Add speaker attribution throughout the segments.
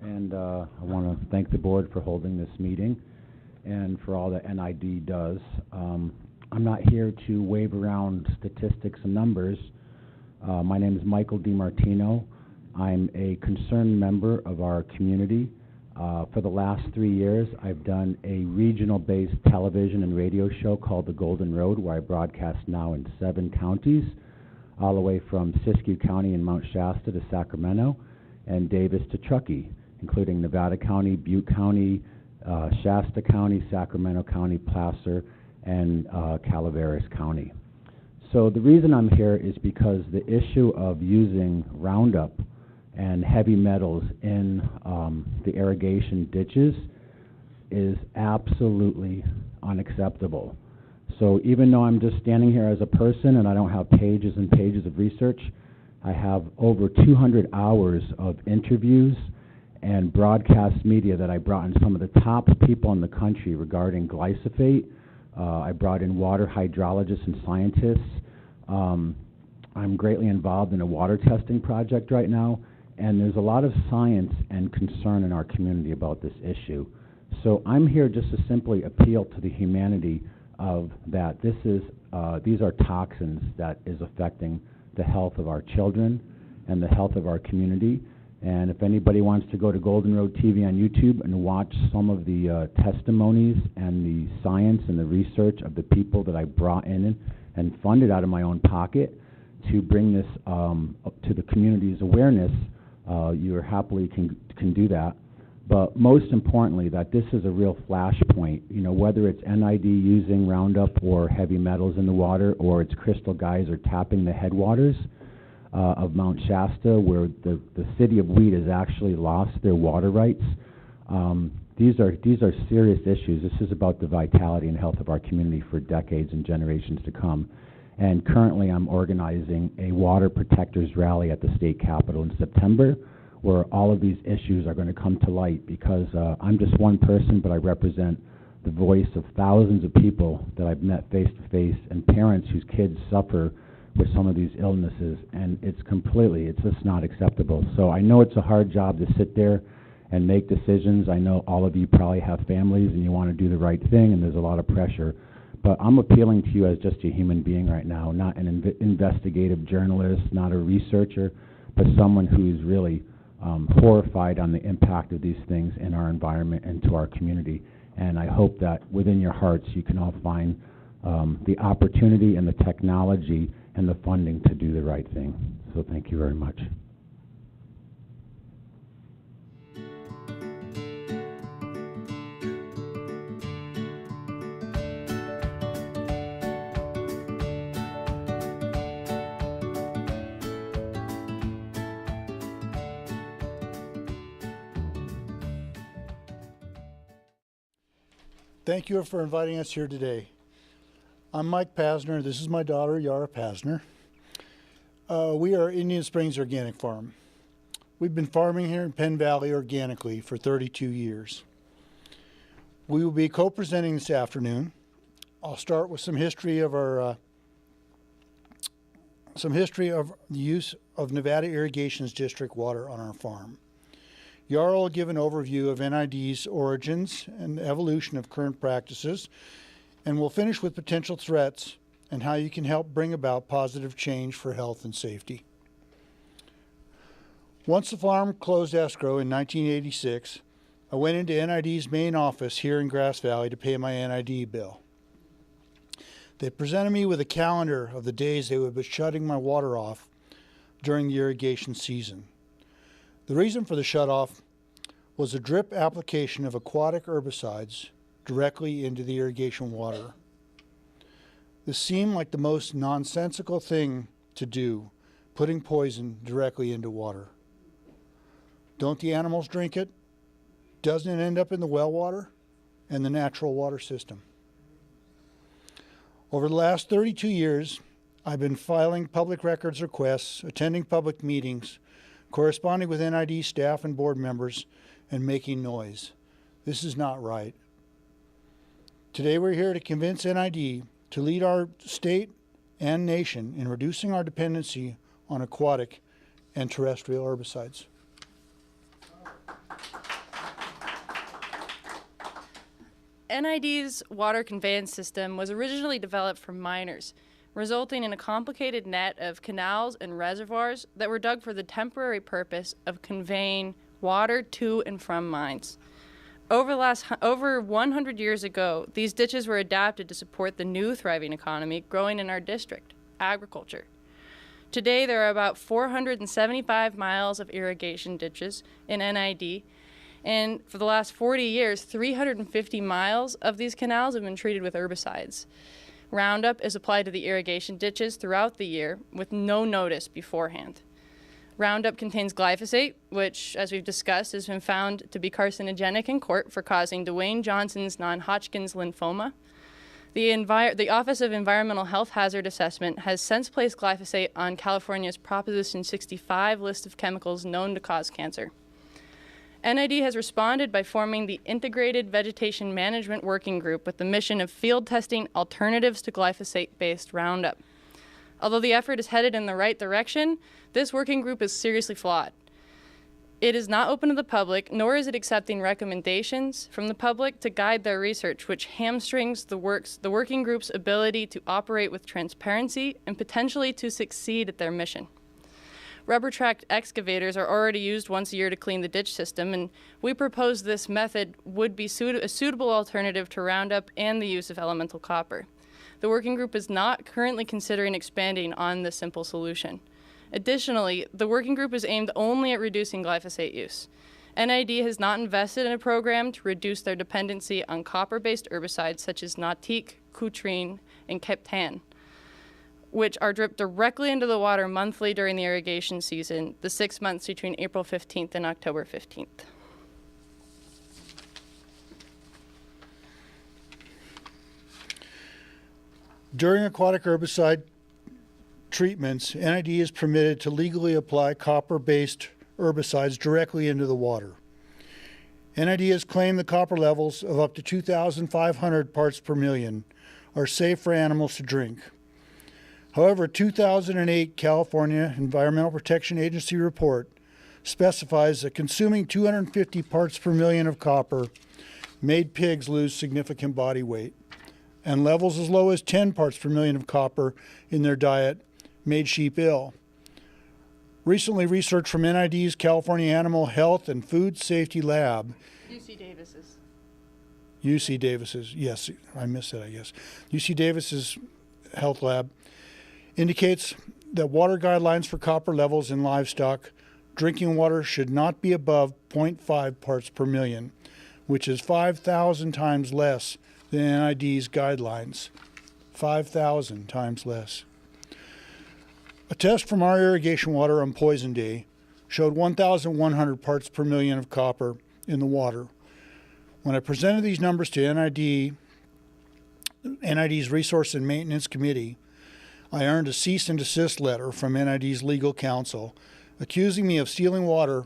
Speaker 1: and I want to thank the board for holding this meeting and for all that NID does. I'm not here to wave around statistics and numbers. My name is Michael DiMartino. I'm a concerned member of our community. For the last 3 years, I've done a regional-based television and radio show called The Golden Road, where I broadcast now in 7 counties, all the way from Siskiyou County and Mount Shasta to Sacramento, and Davis to Truckee, including Nevada County, Butte County, Shasta County, Sacramento County, Placer, and Calaveras County. So the reason I'm here is because the issue of using Roundup and heavy metals in the irrigation ditches is absolutely unacceptable. So even though I'm just standing here as a person and I don't have pages and pages of research, I have over 200 hours of interviews and broadcast media that I brought in some of the top people in the country regarding glyphosate. I brought in water hydrologists and scientists. I'm greatly involved in a water testing project right now, and there's a lot of science and concern in our community about this issue. So I'm here just to simply appeal to the humanity of that. These are toxins that is affecting the health of our children and the health of our community. And if anybody wants to go to Golden Road TV on YouTube and watch some of the testimonies and the science and the research of the people that I brought in and funded out of my own pocket to bring this up to the community's awareness, you happily can do that. But most importantly, that this is a real flashpoint. You know, whether it's NID using Roundup or heavy metals in the water, or it's Crystal Geyser tapping the headwaters of Mount Shasta, where the city of Weed has actually lost their water rights. These are serious issues. This is about the vitality and health of our community for decades and generations to come. And currently I'm organizing a water protectors rally at the state capitol in September, where all of these issues are going to come to light, because I'm just one person, but I represent the voice of thousands of people that I've met face to face, and parents whose kids suffer with some of these illnesses, and it's just not acceptable. So I know it's a hard job to sit there and make decisions. I know all of you probably have families and you want to do the right thing, and there's a lot of pressure. But I'm appealing to you as just a human being right now, not an investigative journalist, not a researcher, but someone who's really horrified on the impact of these things in our environment and to our community. And I hope that within your hearts you can all find the opportunity and the technology and the funding to do the right thing. So thank you very much.
Speaker 2: Thank you for inviting us here today. I'm Mike Pasner. This is my daughter, Yara Pasner. We are Indian Springs Organic Farm. We've been farming here in Penn Valley organically for 32 years. We will be co-presenting this afternoon. I'll start with some history of the use of Nevada Irrigation's district water on our farm. Yara will give an overview of NID's origins and the evolution of current practices, and we'll finish with potential threats and how you can help bring about positive change for health and safety. Once the farm closed escrow in 1986, I went into NID's main office here in Grass Valley to pay my NID bill. They presented me with a calendar of the days they would be shutting my water off during the irrigation season. The reason for the shutoff was a drip application of aquatic herbicides directly into the irrigation water. This seemed like the most nonsensical thing to do, putting poison directly into water. Don't the animals drink it? Doesn't it end up in the well water and the natural water system? Over the last 32 years, I've been filing public records requests, attending public meetings, corresponding with NID staff and board members, and making noise. This is not right. Today we're here to convince NID to lead our state and nation in reducing our dependency on aquatic and terrestrial herbicides.
Speaker 3: NID's water conveyance system was originally developed for miners, resulting in a complicated net of canals and reservoirs that were dug for the temporary purpose of conveying water to and from mines. Over 100 years ago, these ditches were adapted to support the new thriving economy growing in our district, agriculture. Today, there are about 475 miles of irrigation ditches in NID, and for the last 40 years, 350 miles of these canals have been treated with herbicides. Roundup is applied to the irrigation ditches throughout the year with no notice beforehand. Roundup contains glyphosate, which, as we've discussed, has been found to be carcinogenic in court for causing Dwayne Johnson's non-Hodgkin's lymphoma. The Office of Environmental Health Hazard Assessment has since placed glyphosate on California's Proposition 65 list of chemicals known to cause cancer. NID has responded by forming the Integrated Vegetation Management Working Group with the mission of field testing alternatives to glyphosate-based Roundup. Although the effort is headed in the right direction, this working group is seriously flawed. It is not open to the public, nor is it accepting recommendations from the public to guide their research, which hamstrings the working group's ability to operate with transparency and potentially to succeed at their mission. Rubber-tracked excavators are already used once a year to clean the ditch system, and we propose this method would be a suitable alternative to Roundup and the use of elemental copper. The working group is not currently considering expanding on this simple solution. Additionally, the working group is aimed only at reducing glyphosate use. NID has not invested in a program to reduce their dependency on copper-based herbicides such as Nautique, Cutrine, and Keptan, which are dripped directly into the water monthly during the irrigation season, the 6 months between April 15th and October 15th.
Speaker 2: During aquatic herbicide treatments, NID is permitted to legally apply copper-based herbicides directly into the water. NID has claimed the copper levels of up to 2,500 parts per million are safe for animals to drink. However, a 2008 California Environmental Protection Agency report specifies that consuming 250 parts per million of copper made pigs lose significant body weight, and levels as low as 10 parts per million of copper in their diet made sheep ill. Recently, research from NID's California Animal Health and Food Safety Lab, UC Davis's, yes, I missed that, I guess. UC Davis's Health Lab indicates that water guidelines for copper levels in livestock drinking water should not be above 0.5 parts per million, which is 5,000 times less than NID's guidelines. 5,000 times less. A test from our irrigation water on Poison Day showed 1,100 parts per million of copper in the water. When I presented these numbers to NID's Resource and Maintenance Committee, I earned a cease and desist letter from NID's legal counsel accusing me of stealing water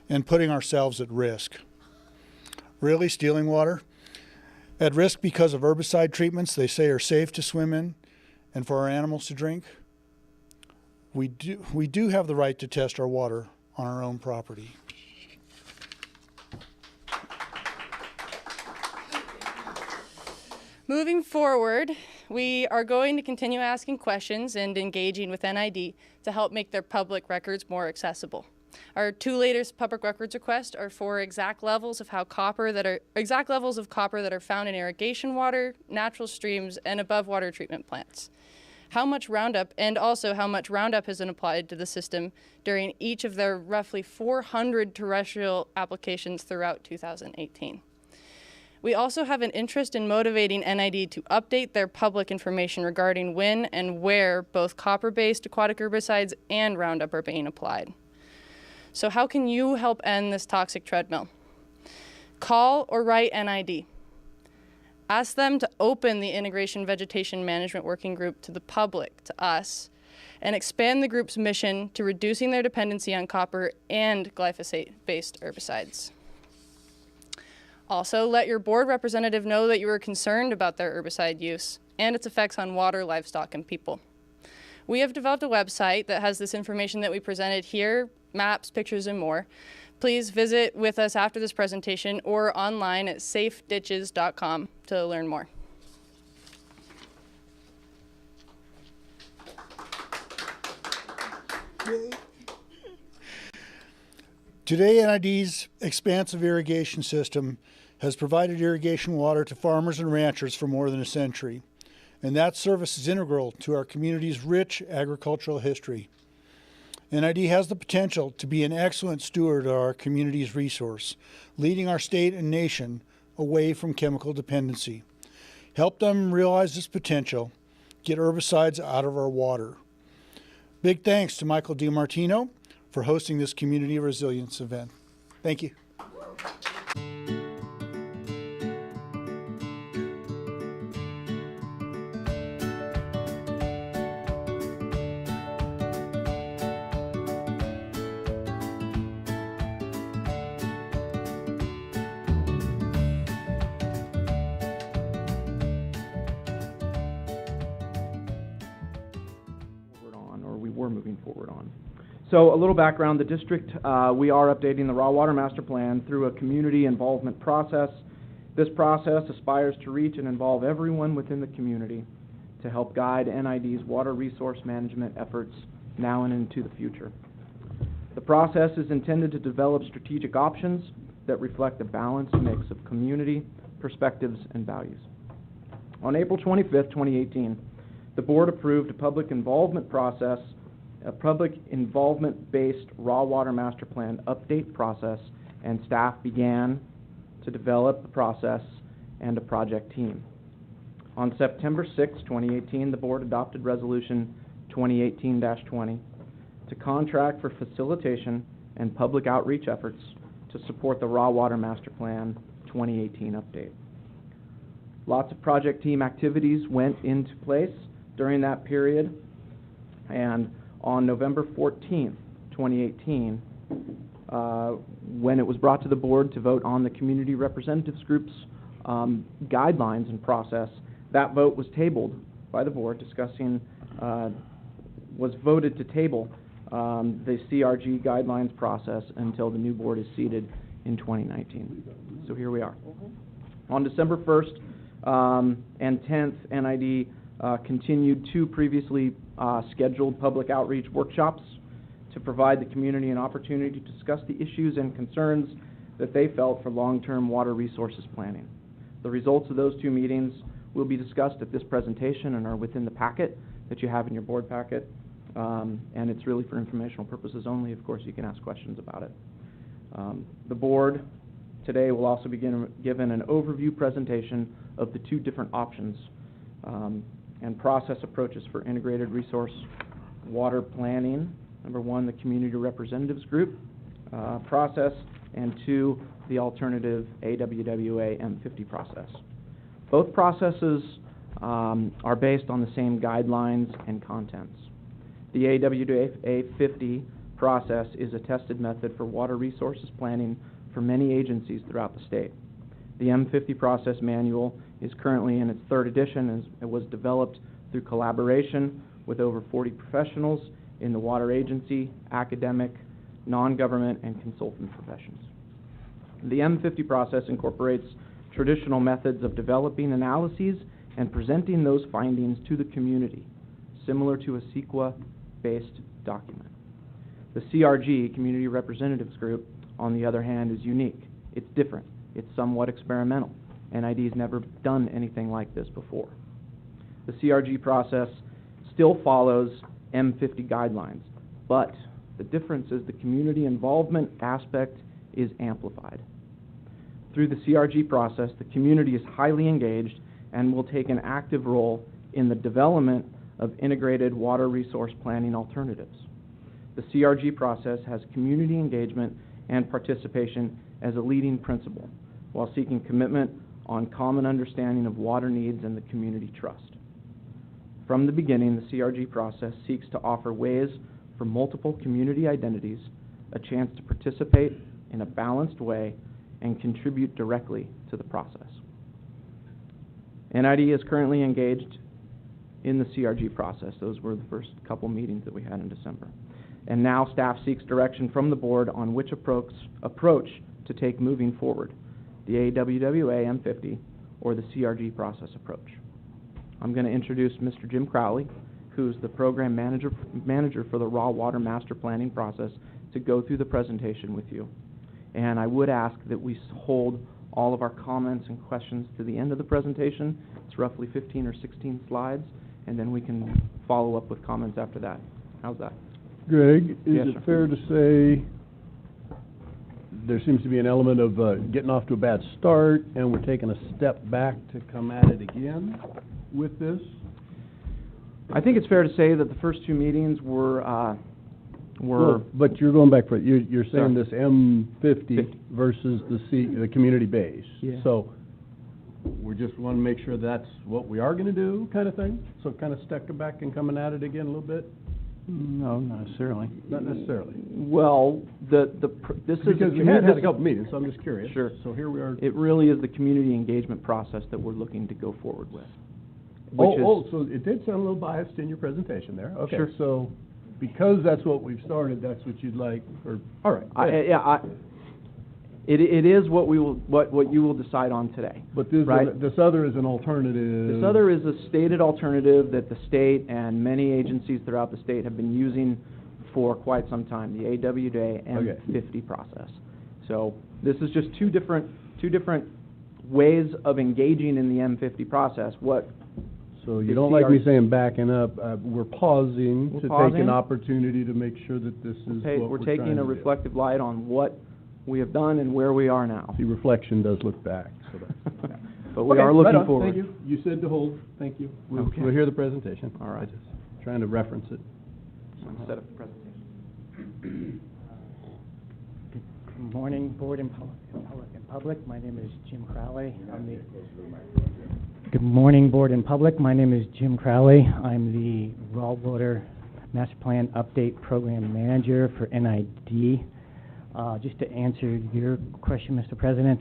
Speaker 2: and putting ourselves at risk. Really, stealing water? At risk because of herbicide treatments they say are safe to swim in and for our animals to drink? We do have the right to test our water on our own property.
Speaker 3: Moving forward, we are going to continue asking questions and engaging with NID to help make their public records more accessible. Our two latest public records requests are for exact levels of copper that are found in irrigation water, natural streams, and above water treatment plants. How much Roundup, and also how much Roundup has been applied to the system during each of their roughly 400 terrestrial applications throughout 2018. We also have an interest in motivating NID to update their public information regarding when and where both copper-based aquatic herbicides and Roundup are being applied. So how can you help end this toxic treadmill? Call or write NID. Ask them to open the Integration Vegetation Management Working Group to the public, to us, and expand the group's mission to reducing their dependency on copper and glyphosate-based herbicides. Also, let your board representative know that you are concerned about their herbicide use and its effects on water, livestock, and people. We have developed a website that has this information that we presented here, maps, pictures, and more. Please visit with us after this presentation or online at safeditches.com to learn more.
Speaker 2: Today, NID's expansive irrigation system has provided irrigation water to farmers and ranchers for more than a century, and that service is integral to our community's rich agricultural history. NID has the potential to be an excellent steward of our community's resource, leading our state and nation away from chemical dependency. Help them realize this potential, get herbicides out of our water. Big thanks to Michael DiMartino for hosting this community resilience event. Thank you.
Speaker 4: Moving forward on. So a little background, the district, we are updating the Raw Water Master Plan through a community involvement process. This process aspires to reach and involve everyone within the community to help guide NID's water resource management efforts now and into the future. The process is intended to develop strategic options that reflect a balanced mix of community, perspectives, and values. On April 25th, 2018, the board approved a public involvement-based Raw Water Master Plan update process, and staff began to develop the process and a project team. On September 6, 2018, the board adopted Resolution 2018-20 to contract for facilitation and public outreach efforts to support the Raw Water Master Plan 2018 update. Lots of project team activities went into place during that period, and on November 14th, 2018, when it was brought to the board to vote on the Community Representatives Group's guidelines and process, that vote was tabled by the board, was voted to table the CRG guidelines process until the new board is seated in 2019. So here we are. On December 1st and 10th, NID continued two previously scheduled public outreach workshops to provide the community an opportunity to discuss the issues and concerns that they felt for long-term water resources planning. The results of those two meetings will be discussed at this presentation and are within the packet that you have in your board packet, and it's really for informational purposes only. Of course, you can ask questions about it. The board today will also be given an overview presentation of the two different options and process approaches for integrated resource water planning. Number one, the Community Representatives Group process, and two, the alternative AWWA M50 process. Both processes are based on the same guidelines and contents. The AWWA 50 process is a tested method for water resources planning for many agencies throughout the state. The M50 process manual is currently in its third edition, and it was developed through collaboration with over 40 professionals in the water agency, academic, non-government, and consultant professions. The M50 process incorporates traditional methods of developing analyses and presenting those findings to the community, similar to a CEQA-based document. The CRG, Community Representatives Group, on the other hand, is unique. It's different. It's somewhat experimental. NID's never done anything like this before. The CRG process still follows M50 guidelines, but the difference is the community involvement aspect is amplified. Through the CRG process, the community is highly engaged and will take an active role in the development of integrated water resource planning alternatives. The CRG process has community engagement and participation as a leading principle, while seeking commitment on common understanding of water needs and the community trust. From the beginning, the CRG process seeks to offer ways for multiple community identities a chance to participate in a balanced way and contribute directly to the process. NID is currently engaged in the CRG process. Those were the first couple meetings that we had in December. And now staff seeks direction from the board on which approach to take moving forward, the AWWA M50 or the CRG process approach. I'm going to introduce Mr. Jim Crowley, who's the program manager for the raw water master planning process, to go through the presentation with you. And I would ask that we hold all of our comments and questions to the end of the presentation. It's roughly 15 or 16 slides, and then we can follow up with comments after that. How's that?
Speaker 5: Greg, is
Speaker 4: Yes,
Speaker 5: it
Speaker 4: sir.
Speaker 5: fair to say there seems to be an element of getting off to a bad start, and we're taking a step back to come at it again with this?
Speaker 4: I think it's fair to say that the first two meetings were
Speaker 5: Well, but you're going back for, you're saying
Speaker 4: Sorry.
Speaker 5: this M50
Speaker 4: 50.
Speaker 5: versus the community base.
Speaker 4: Yeah.
Speaker 5: So we just want to make sure that's what we are going to do, kind of thing? So kind of stepping back and coming at it again a little bit?
Speaker 2: No, not necessarily.
Speaker 5: Not necessarily.
Speaker 4: Well, this is
Speaker 5: Because we had a couple meetings, so I'm just curious.
Speaker 4: Sure.
Speaker 5: So here we are.
Speaker 4: It really is the community engagement process that we're looking to go forward with.
Speaker 5: So it did sound a little biased in your presentation there. Okay,
Speaker 4: Sure.
Speaker 5: so because that's what we've started, that's what you'd like, or, all right. good.
Speaker 4: It is what you will decide on today.
Speaker 5: But this,
Speaker 4: right.
Speaker 5: this other is an alternative.
Speaker 4: This other is a stated alternative that the state and many agencies throughout the state have been using for quite some time, the AWA M50 process. So this is just two different ways of engaging in the M50 process.
Speaker 5: So you
Speaker 4: the
Speaker 5: don't like me
Speaker 4: CRG
Speaker 5: saying backing up, we're pausing
Speaker 4: We're
Speaker 5: to take
Speaker 4: pausing.
Speaker 5: an opportunity to make sure that this is what we're
Speaker 4: We're
Speaker 5: trying
Speaker 4: taking a
Speaker 5: to do.
Speaker 4: reflective light on what we have done and where we are now.
Speaker 5: See, reflection does look back, so that's.
Speaker 4: But we
Speaker 5: Okay,
Speaker 4: are
Speaker 5: right
Speaker 4: looking
Speaker 5: on.
Speaker 4: forward.
Speaker 5: Thank you. You said to hold. Thank you. We'll
Speaker 4: Okay.
Speaker 5: hear the presentation.
Speaker 4: All right.
Speaker 5: I'm just trying to reference it.
Speaker 4: Instead of presentation.
Speaker 6: Good morning, Board and Public. My name is Jim Crowley. Good morning, Board and Public. My name is Jim Crowley. I'm the Raw Water Master Plan Update Program Manager for NID. Just to answer your question, Mr. President,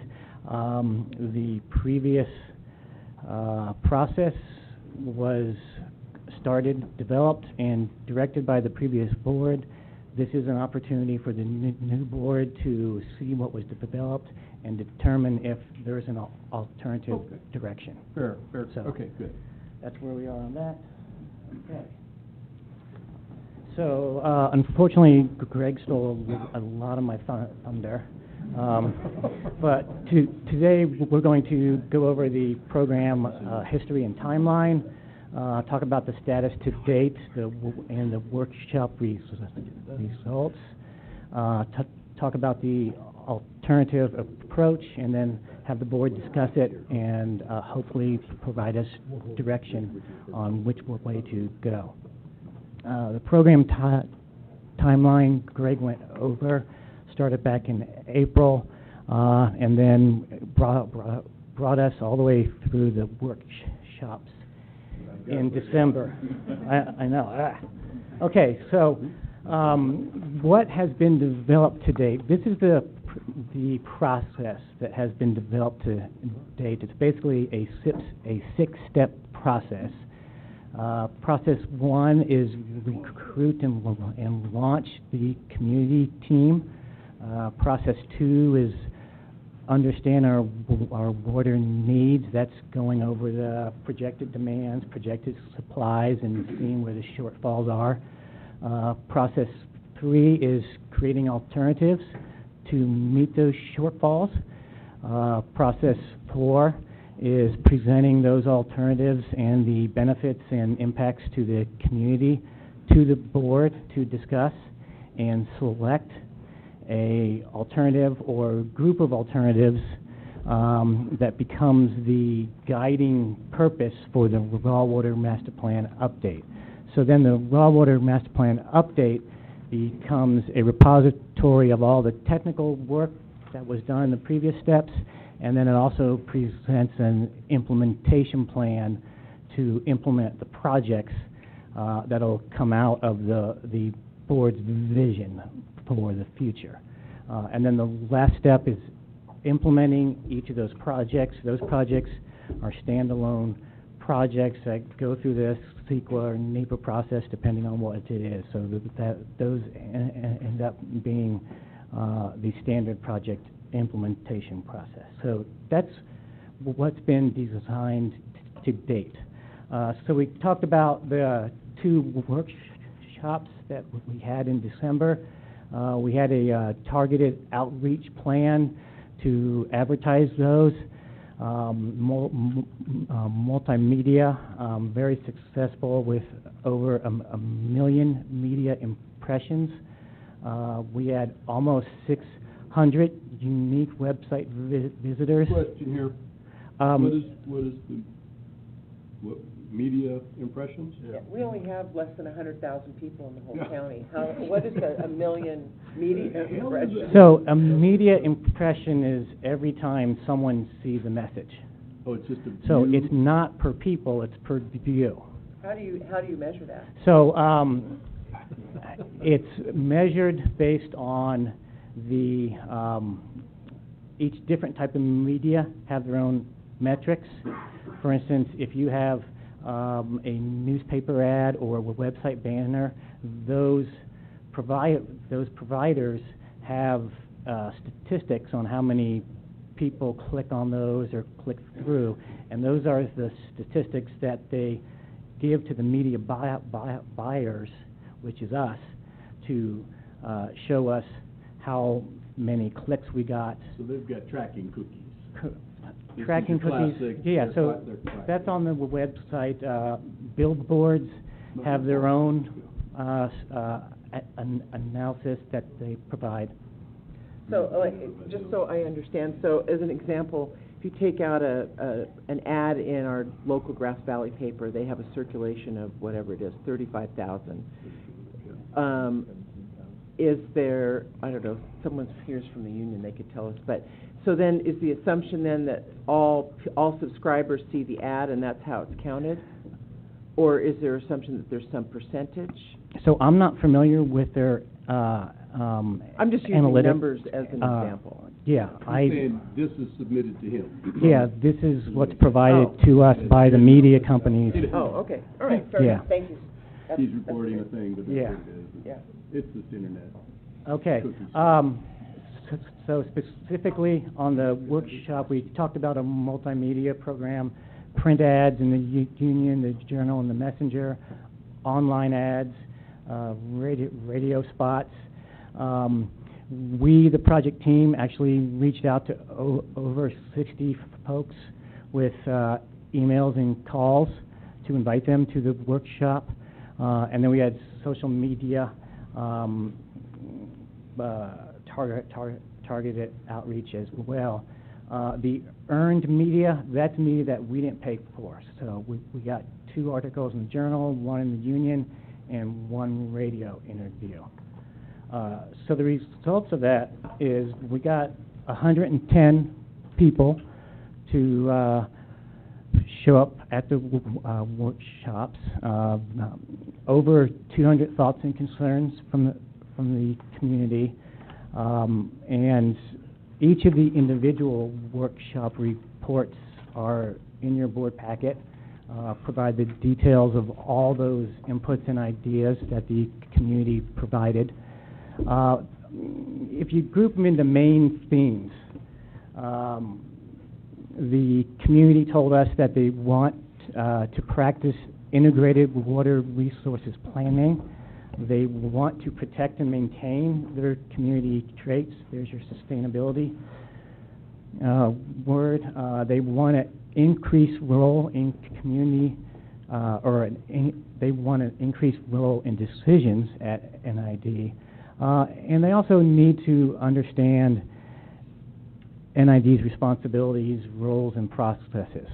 Speaker 6: the previous process was started, developed, and directed by the previous board. This is an opportunity for the new board to see what was developed and determine if there is an alternative
Speaker 5: Okay.
Speaker 6: direction.
Speaker 5: Fair.
Speaker 6: So-
Speaker 5: Okay, good.
Speaker 6: That's where we are on that. Okay. So, unfortunately, Greg stole a lot of my thunder. But today, we're going to go over the program history and timeline, talk about the status to date and the workshop results, talk about the alternative approach, and then have the board discuss it and hopefully provide us direction on which way to go. The program timeline Greg went over, started back in April, and then brought us all the way through the workshops in December. I know. Okay, so what has been developed to date? This is the process that has been developed to date. It's basically a six-step process. Process one is recruit and launch the community team. Process two is understand our water needs. That's going over the projected demands, projected supplies, and seeing where the shortfalls are. Process three is creating alternatives to meet those shortfalls. Process four is presenting those alternatives and the benefits and impacts to the community to the board to discuss and select a alternative or group of alternatives that becomes the guiding purpose for the Raw Water Master Plan update. So then the Raw Water Master Plan update becomes a repository of all the technical work that was done in the previous steps, and then it also presents an implementation plan to implement the projects that'll come out of the board's vision for the future. And then the last step is implementing each of those projects. Those projects are standalone projects that go through this CEQA or NEPA process, depending on what it is. So those end up being the standard project implementation process. So that's what's been designed to date. So we talked about the 2 workshops that we had in December. We had a targeted outreach plan to advertise those. Multimedia, very successful with over a million media impressions. We had almost 600 unique website visitors.
Speaker 5: Question here. What is media impressions?
Speaker 7: Yeah, we only have less than 100,000 people in the whole county. What is a million media impressions?
Speaker 6: So a media impression is every time someone sees a message.
Speaker 5: Oh, it's just a
Speaker 6: So
Speaker 5: view?
Speaker 6: it's not per people, it's per view.
Speaker 7: How do you measure that?
Speaker 6: So it's measured based on the, each different type of media have their own metrics. For instance, if you have a newspaper ad or a website banner, those providers have statistics on how many people click on those or click through, and those are the statistics that they give to the media buyers, which is us, to show us how many clicks we got.
Speaker 5: So they've got tracking cookies. This
Speaker 6: Tracking
Speaker 5: is your
Speaker 6: cookies,
Speaker 5: classic,
Speaker 6: yeah,
Speaker 5: they're
Speaker 6: so
Speaker 5: classic.
Speaker 6: that's on the website. Billboards have their own analysis that they provide.
Speaker 7: So, just so I understand, so as an example, if you take out an ad in our local Grass Valley paper, they have a circulation of whatever it is, 35,000. Is there, I don't know, someone's here's from the union, they could tell us, but, so then is the assumption then that all subscribers see the ad and that's how it's counted? Or is there assumption that there's some percentage?
Speaker 6: So I'm not familiar with their
Speaker 7: I'm just using
Speaker 6: analytic,
Speaker 7: numbers as an example.
Speaker 6: Yeah,
Speaker 5: I'm saying this is submitted to him.
Speaker 6: yeah, this is what's provided
Speaker 7: Oh.
Speaker 6: to us by the media companies.
Speaker 7: Oh, okay, all right, fair
Speaker 6: Yeah.
Speaker 7: enough, thank you.
Speaker 5: He's reporting a thing, but that's
Speaker 6: Yeah.
Speaker 5: what it is.
Speaker 7: Yeah.
Speaker 5: It's this internet.
Speaker 6: Okay.
Speaker 5: Cookies.
Speaker 6: So specifically on the workshop, we talked about a multimedia program, print ads in the Union, the Journal, and the Messenger, online ads, radio spots. We, the project team, actually reached out to over 60 folks with emails and calls to invite them to the workshop. And then we had social media targeted outreach as well. The earned media, that's media that we didn't pay for. So we got 2 articles in the Journal, 1 in the Union, and 1 radio interview. So the results of that is we got 110 people to show up at the workshops, over 200 thoughts and concerns from the community, and each of the individual workshop reports are in your board packet, provide the details of all those inputs and ideas that the community provided. If you group them into main themes, the community told us that they want to practice integrated water resources planning. They want to protect and maintain their community traits. There's your sustainability word. They want an increased role in community, they want an increased role in decisions at NID. And they also need to understand NID's responsibilities, roles, and processes.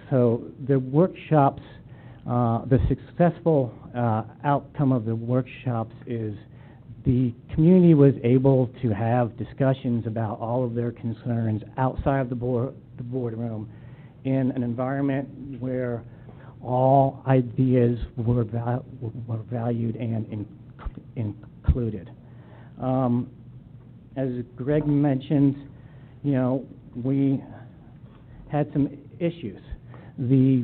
Speaker 6: So the workshops, the successful outcome of the workshops is the community was able to have discussions about all of their concerns outside of the boardroom in an environment where all ideas were valued and included. As Greg mentioned, you know, we had some issues. the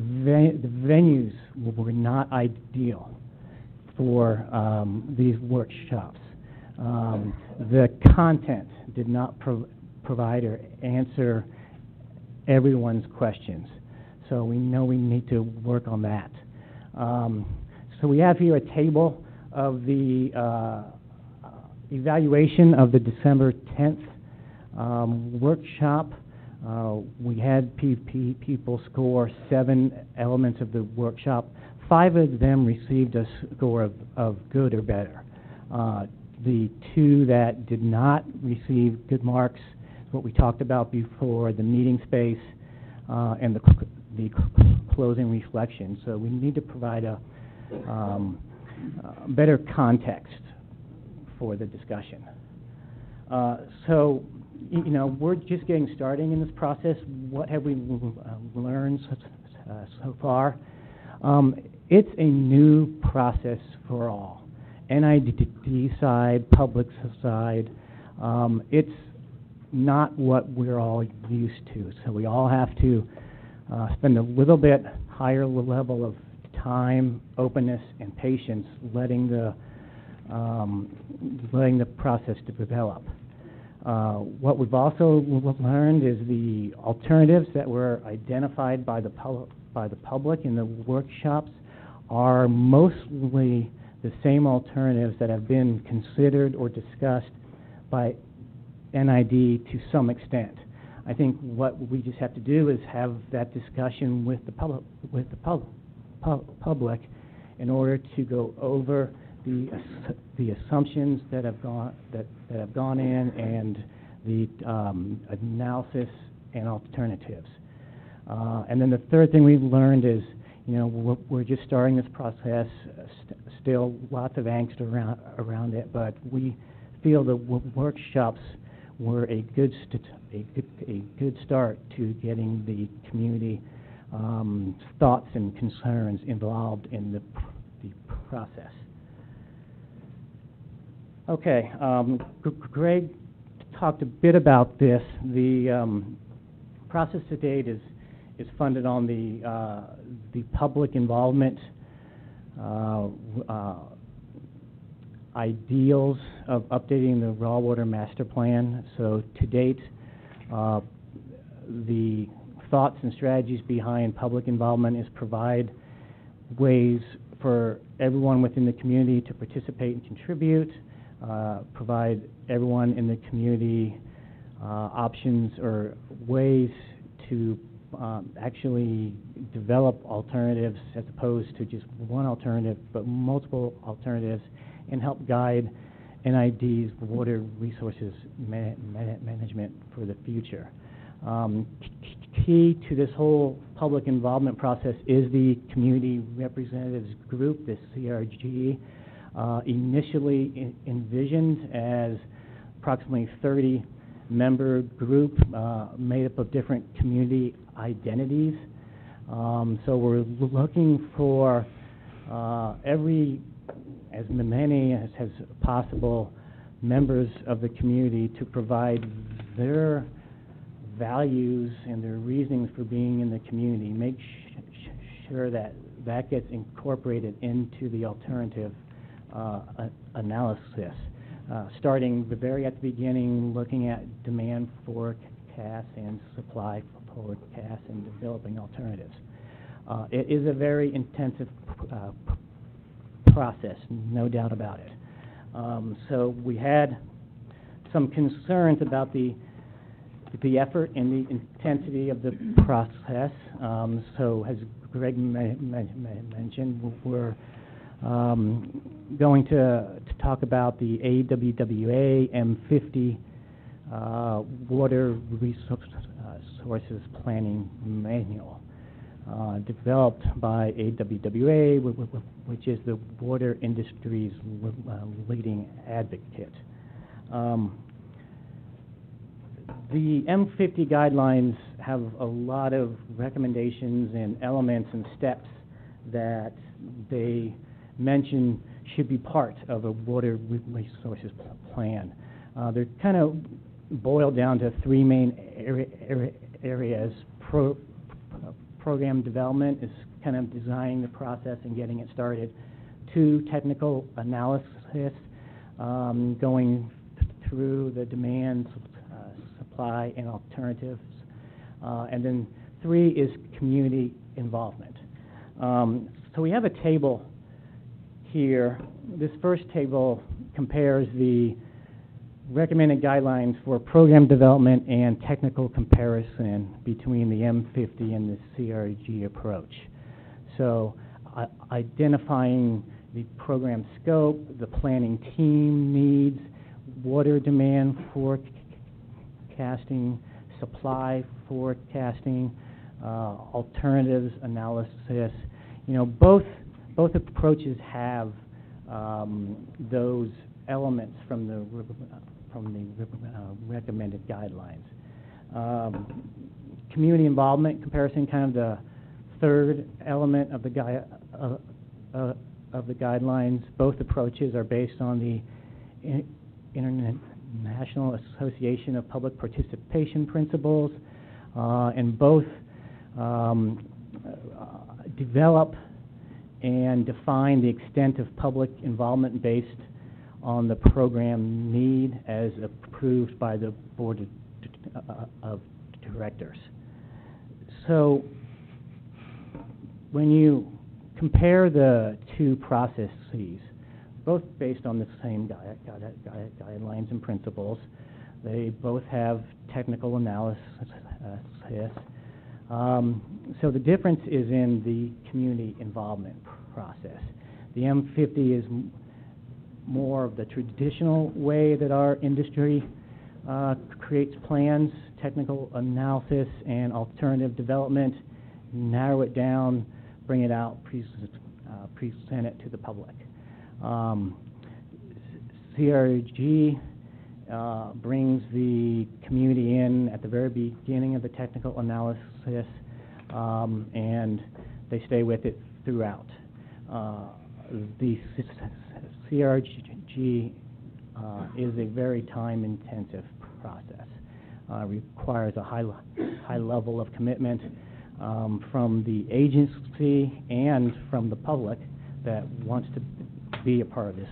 Speaker 6: venues were not ideal for these workshops. The content did not provide or answer everyone's questions. So we know we need to work on that. So we have here a table of the evaluation of the December 10th workshop. We had people score 7 elements of the workshop. 5 of them received a score of good or better. The 2 that did not receive good marks, what we talked about before, the meeting space and the closing reflection. So we need to provide a better context for the discussion. So, you know, we're just getting started in this process. What have we learned so far? It's a new process for all. NID side, public side. It's not what we're all used to. So we all have to spend a little bit higher level of time, openness, and patience, letting the process to develop. What we've also learned is the alternatives that were identified by the public in the workshops are mostly the same alternatives that have been considered or discussed by NID to some extent. I think what we just have to do is have that discussion with the public in order to go over the assumptions that have gone in and the analysis and alternatives. And then the third thing we've learned is, you know, we're just starting this process. Still lots of angst around it, but we feel the workshops were a good start to getting the community thoughts and concerns involved in the process. Okay, Greg talked a bit about this. The process to date is funded on the public involvement ideals of updating the raw water master plan. So to date, the thoughts and strategies behind public involvement is provide ways for everyone within the community to participate and contribute, provide everyone in the community options or ways to actually develop alternatives as opposed to just one alternative, but multiple alternatives, and help guide NID's water resources management for the future. Key to this whole public involvement process is the community representatives group, the CRG, initially envisioned as approximately 30-member group made up of different community identities. So we're looking for as many as possible members of the community to provide their values and their reasons for being in the community. Make sure that that gets incorporated into the alternative analysis. Starting very at the beginning, looking at demand forecasts and supply forecasts and developing alternatives. It is a very intensive process, no doubt about it. So we had some concerns about the effort and the intensity of the process. So as Greg mentioned, we're going to talk about the AWWA M50 Water Resources Planning Manual, developed by AWWA, which is the water industry's leading advocate. The M50 guidelines have a lot of recommendations and elements and steps that they mention should be part of a water resources plan. They're kind of boiled down to 3 main areas: program development is kind of designing the process and getting it started. 2, technical analysis, going through the demand, supply, and alternatives. And then 3 is community involvement. So we have a table here. This first table compares the recommended guidelines for program development and technical comparison between the M50 and the CRG approach. So identifying the program scope, the planning team needs, water demand forecasting, supply forecasting, alternatives analysis. You know, both approaches have those elements from the recommended guidelines. Community involvement comparison, kind of the third element of the guidelines. Both approaches are based on the International Association of Public Participation Principles, and both develop and define the extent of public involvement based on the program need as approved by the Board of Directors. So when you compare the 2 processes, both based on the same guidelines and principles, they both have technical analysis. So the difference is in the community involvement process. The M50 is more of the traditional way that our industry creates plans, technical analysis, and alternative development, narrow it down, bring it out, present it to the public. CRG brings the community in at the very beginning of the technical analysis, and they stay with it throughout. The CRG is a very time-intensive process. Requires a high level of commitment from the agency and from the public that wants to be a part of this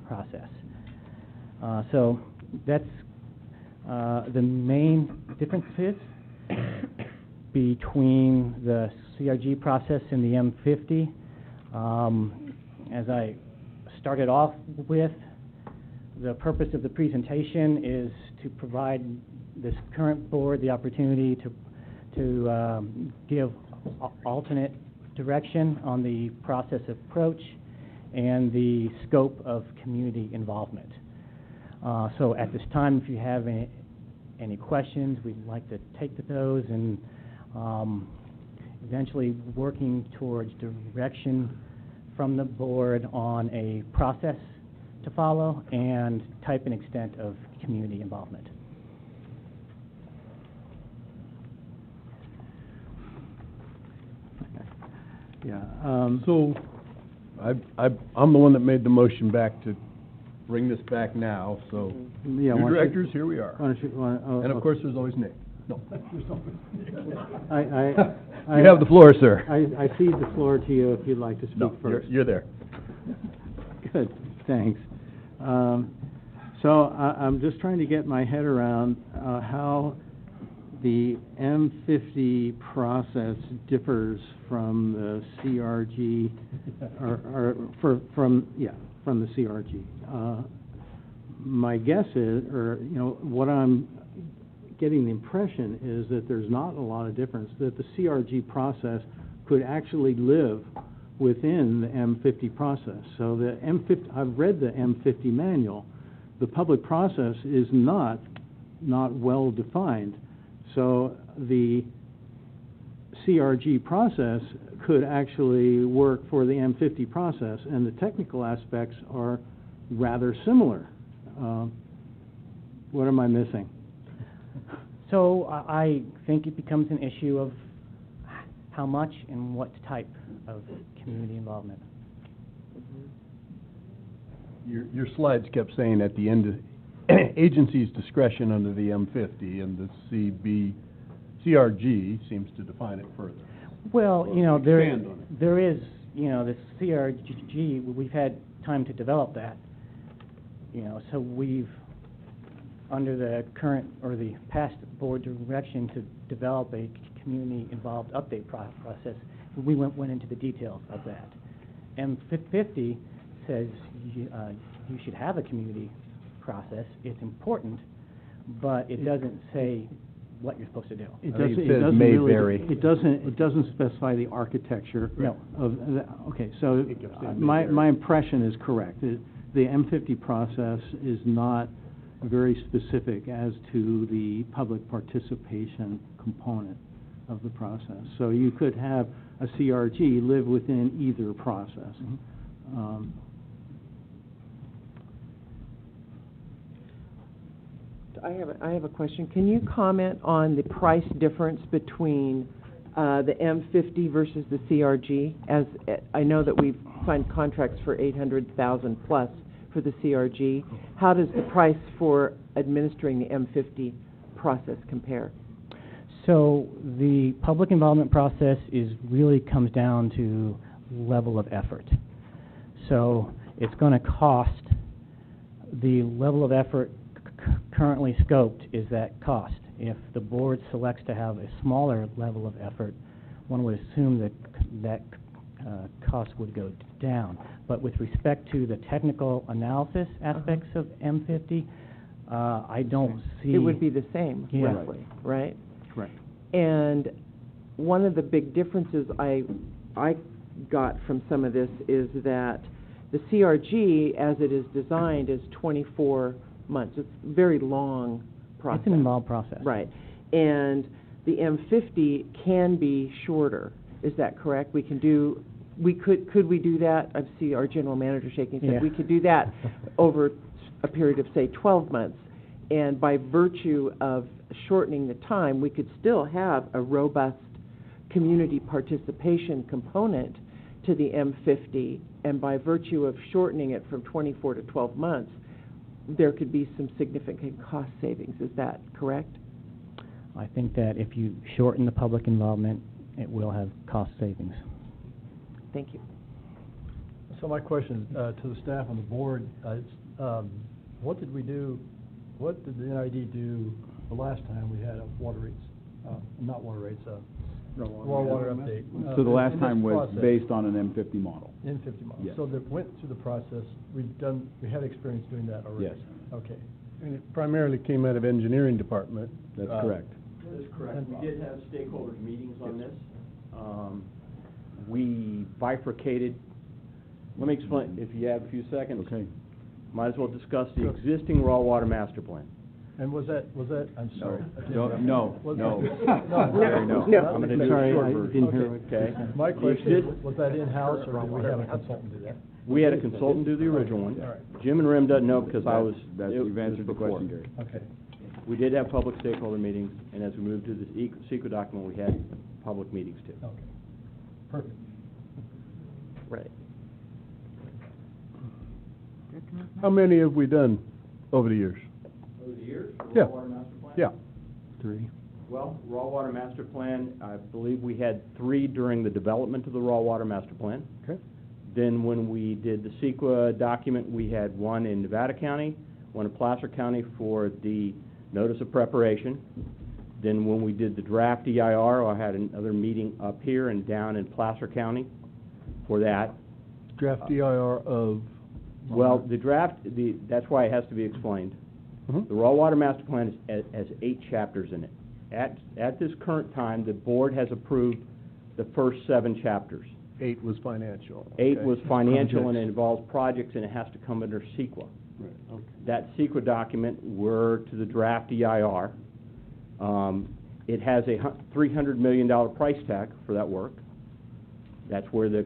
Speaker 6: process. So that's the main differences between the CRG process and the M50. As I started off with, the purpose of the presentation is to provide this current board the opportunity to give alternate direction on the process approach and the scope of community involvement. So at this time, if you have any questions, we'd like to take those, and eventually working towards direction from the board on a process to follow and type and extent of community involvement.
Speaker 5: Yeah, so I'm the one that made the motion back to bring this back now, so
Speaker 8: Yeah,
Speaker 5: new
Speaker 8: why don't you-
Speaker 5: directors, here we are.
Speaker 8: Why don't you,
Speaker 5: And of course, there's always Nick. No.
Speaker 8: I
Speaker 5: You have the floor, sir.
Speaker 8: I cede the floor to you if you'd like to
Speaker 5: No,
Speaker 8: speak first.
Speaker 5: you're there.
Speaker 8: Good, thanks. So I'm just trying to get my head around how the M50 process differs from the CRG, from the CRG. My guess is, what I'm getting the impression is that there's not a lot of difference, that the CRG process could actually live within the M50 process. So the M50, I've read the M50 manual. The public process is not well defined. So the CRG process could actually work for the M50 process, and the technical aspects are rather similar. What am I missing?
Speaker 6: So I think it becomes an issue of how much and what type of community involvement.
Speaker 5: Your slides kept saying at the end, agency's discretion under the M50, and the CRG seems to define it further.
Speaker 6: Well,
Speaker 5: Or
Speaker 6: you know, there,
Speaker 5: expand on it.
Speaker 6: there is, you know, the CRG, we've had time to develop that. You know, so we've, under the current, or the past board direction to develop a community-involved update process, we went into the details of that. M50 says you should have a community process. It's important, but it doesn't say what you're supposed to do.
Speaker 8: It
Speaker 1: I think
Speaker 8: doesn't,
Speaker 1: it
Speaker 8: it
Speaker 1: says
Speaker 8: doesn't
Speaker 1: may
Speaker 8: really,
Speaker 1: vary.
Speaker 8: it doesn't specify the architecture.
Speaker 6: No.
Speaker 8: Of, okay, so
Speaker 5: It keeps saying may
Speaker 8: my
Speaker 5: vary.
Speaker 8: impression is correct. The M50 process is not very specific as to the public participation component of the process. So you could have a CRG live within either process.
Speaker 7: I have a question. Can you comment on the price difference between the M50 versus the CRG? As I know that we've signed contracts for 800,000 plus for the CRG. How does the price for administering the M50 process compare?
Speaker 6: So the public involvement process really comes down to level of effort. So it's going to cost, the level of effort currently scoped is that cost. If the board selects to have a smaller level of effort, one would assume that that cost would go down. But with respect to the technical analysis aspects of M50, I don't see...
Speaker 7: It would be the same,
Speaker 6: Yeah.
Speaker 7: roughly, right?
Speaker 8: Correct.
Speaker 7: And one of the big differences I got from some of this is that the CRG, as it is designed, is 24 months. It's a very long process.
Speaker 6: It's an involved process.
Speaker 7: Right. And the M50 can be shorter. Is that correct? We can do, could we do that? I see our general manager shaking his head.
Speaker 6: Yeah.
Speaker 7: We could do that over a period of, say, 12 months. And by virtue of shortening the time, we could still have a robust community participation component to the M50. And by virtue of shortening it from 24 to 12 months, there could be some significant cost savings. Is that correct?
Speaker 6: I think that if you shorten the public involvement, it will have cost savings.
Speaker 7: Thank you.
Speaker 9: So my question to the staff on the board, what did we do, what did the NID do the last time we had a water rates, not water rates, raw water update?
Speaker 10: So the last
Speaker 9: in this
Speaker 10: time was
Speaker 9: process,
Speaker 10: based on an M50 model?
Speaker 9: N50 model.
Speaker 10: Yes.
Speaker 9: So that went through the process, we had experience doing that already?
Speaker 10: Yes.
Speaker 9: Okay.
Speaker 5: And it primarily came out of engineering department.
Speaker 10: That's correct.
Speaker 4: That is correct. We did have stakeholders meetings on this. We bifurcated, let me explain, if you have a few seconds.
Speaker 10: Okay.
Speaker 4: Might as well discuss the existing raw water master plan.
Speaker 9: And was that, I'm sorry.
Speaker 10: No.
Speaker 9: Was
Speaker 10: No.
Speaker 9: that-
Speaker 10: No. I'm going to do
Speaker 8: Sorry,
Speaker 10: a short
Speaker 8: I
Speaker 10: version.
Speaker 8: didn't hear what you
Speaker 4: Okay.
Speaker 8: said.
Speaker 9: My
Speaker 4: The
Speaker 9: question,
Speaker 4: exist-
Speaker 9: was that in-house, or did we have a consultant do that?
Speaker 4: We had a consultant do the original one.
Speaker 9: All right.
Speaker 4: Jim and Rem doesn't know because I was.
Speaker 10: That's,
Speaker 4: it
Speaker 10: you've
Speaker 4: was
Speaker 10: answered the
Speaker 4: before.
Speaker 10: question, Gary.
Speaker 9: Okay.
Speaker 4: We did have public stakeholder meetings, and as we moved to the secret document, we had public meetings too.
Speaker 9: Okay. Perfect.
Speaker 7: Right.
Speaker 5: How many have we done over the years?
Speaker 4: Over the years,
Speaker 5: Yeah.
Speaker 4: raw water master plan?
Speaker 5: Yeah.
Speaker 8: 3.
Speaker 4: Well, raw water master plan, I believe we had 3 during the development of the raw water master plan.
Speaker 5: Okay.
Speaker 4: Then when we did the CEQA document, we had 1 in Nevada County, 1 in Placer County for the notice of preparation. Then when we did the draft EIR, I had another meeting up here and down in Placer County for that.
Speaker 5: Draft DIR of?
Speaker 4: Well, the draft, that's why it has to be explained.
Speaker 5: Mhm.
Speaker 4: The raw water master plan has 8 chapters in it. At this current time, the board has approved the first 7 chapters.
Speaker 5: 8 was financial.
Speaker 4: 8
Speaker 5: Okay.
Speaker 4: was financial, and
Speaker 5: Projects.
Speaker 4: it involves projects, and it has to come under CEQA.
Speaker 5: Right, okay.
Speaker 4: That CEQA document, we're to the draft EIR. It has a $300 million price tag for that work. That's where the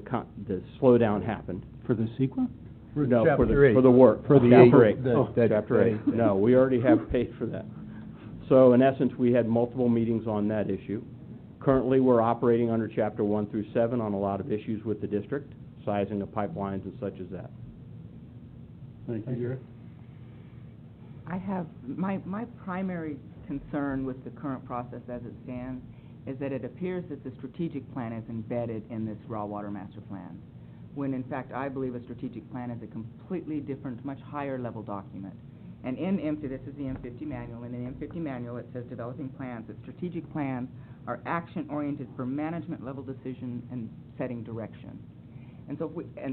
Speaker 4: slowdown happened.
Speaker 8: For the CEQA?
Speaker 4: No,
Speaker 5: Chapter 8.
Speaker 4: for the work.
Speaker 5: For the
Speaker 4: Chapter
Speaker 5: 8.
Speaker 4: 8.
Speaker 5: That-
Speaker 4: Chapter 8. No, we already have paid for that. So in essence, we had multiple meetings on that issue. Currently, we're operating under Chapter 1 through 7 on a lot of issues with the district, sizing of pipelines and such as that.
Speaker 5: Thank you, Gary.
Speaker 11: I have, my primary concern with the current process as it stands is that it appears that the strategic plan is embedded in this raw water master plan, when in fact I believe a strategic plan is a completely different, much higher level document. And in M50, this is the M50 manual, in the M50 manual it says developing plans, that strategic plans are action-oriented for management level decision and setting direction. And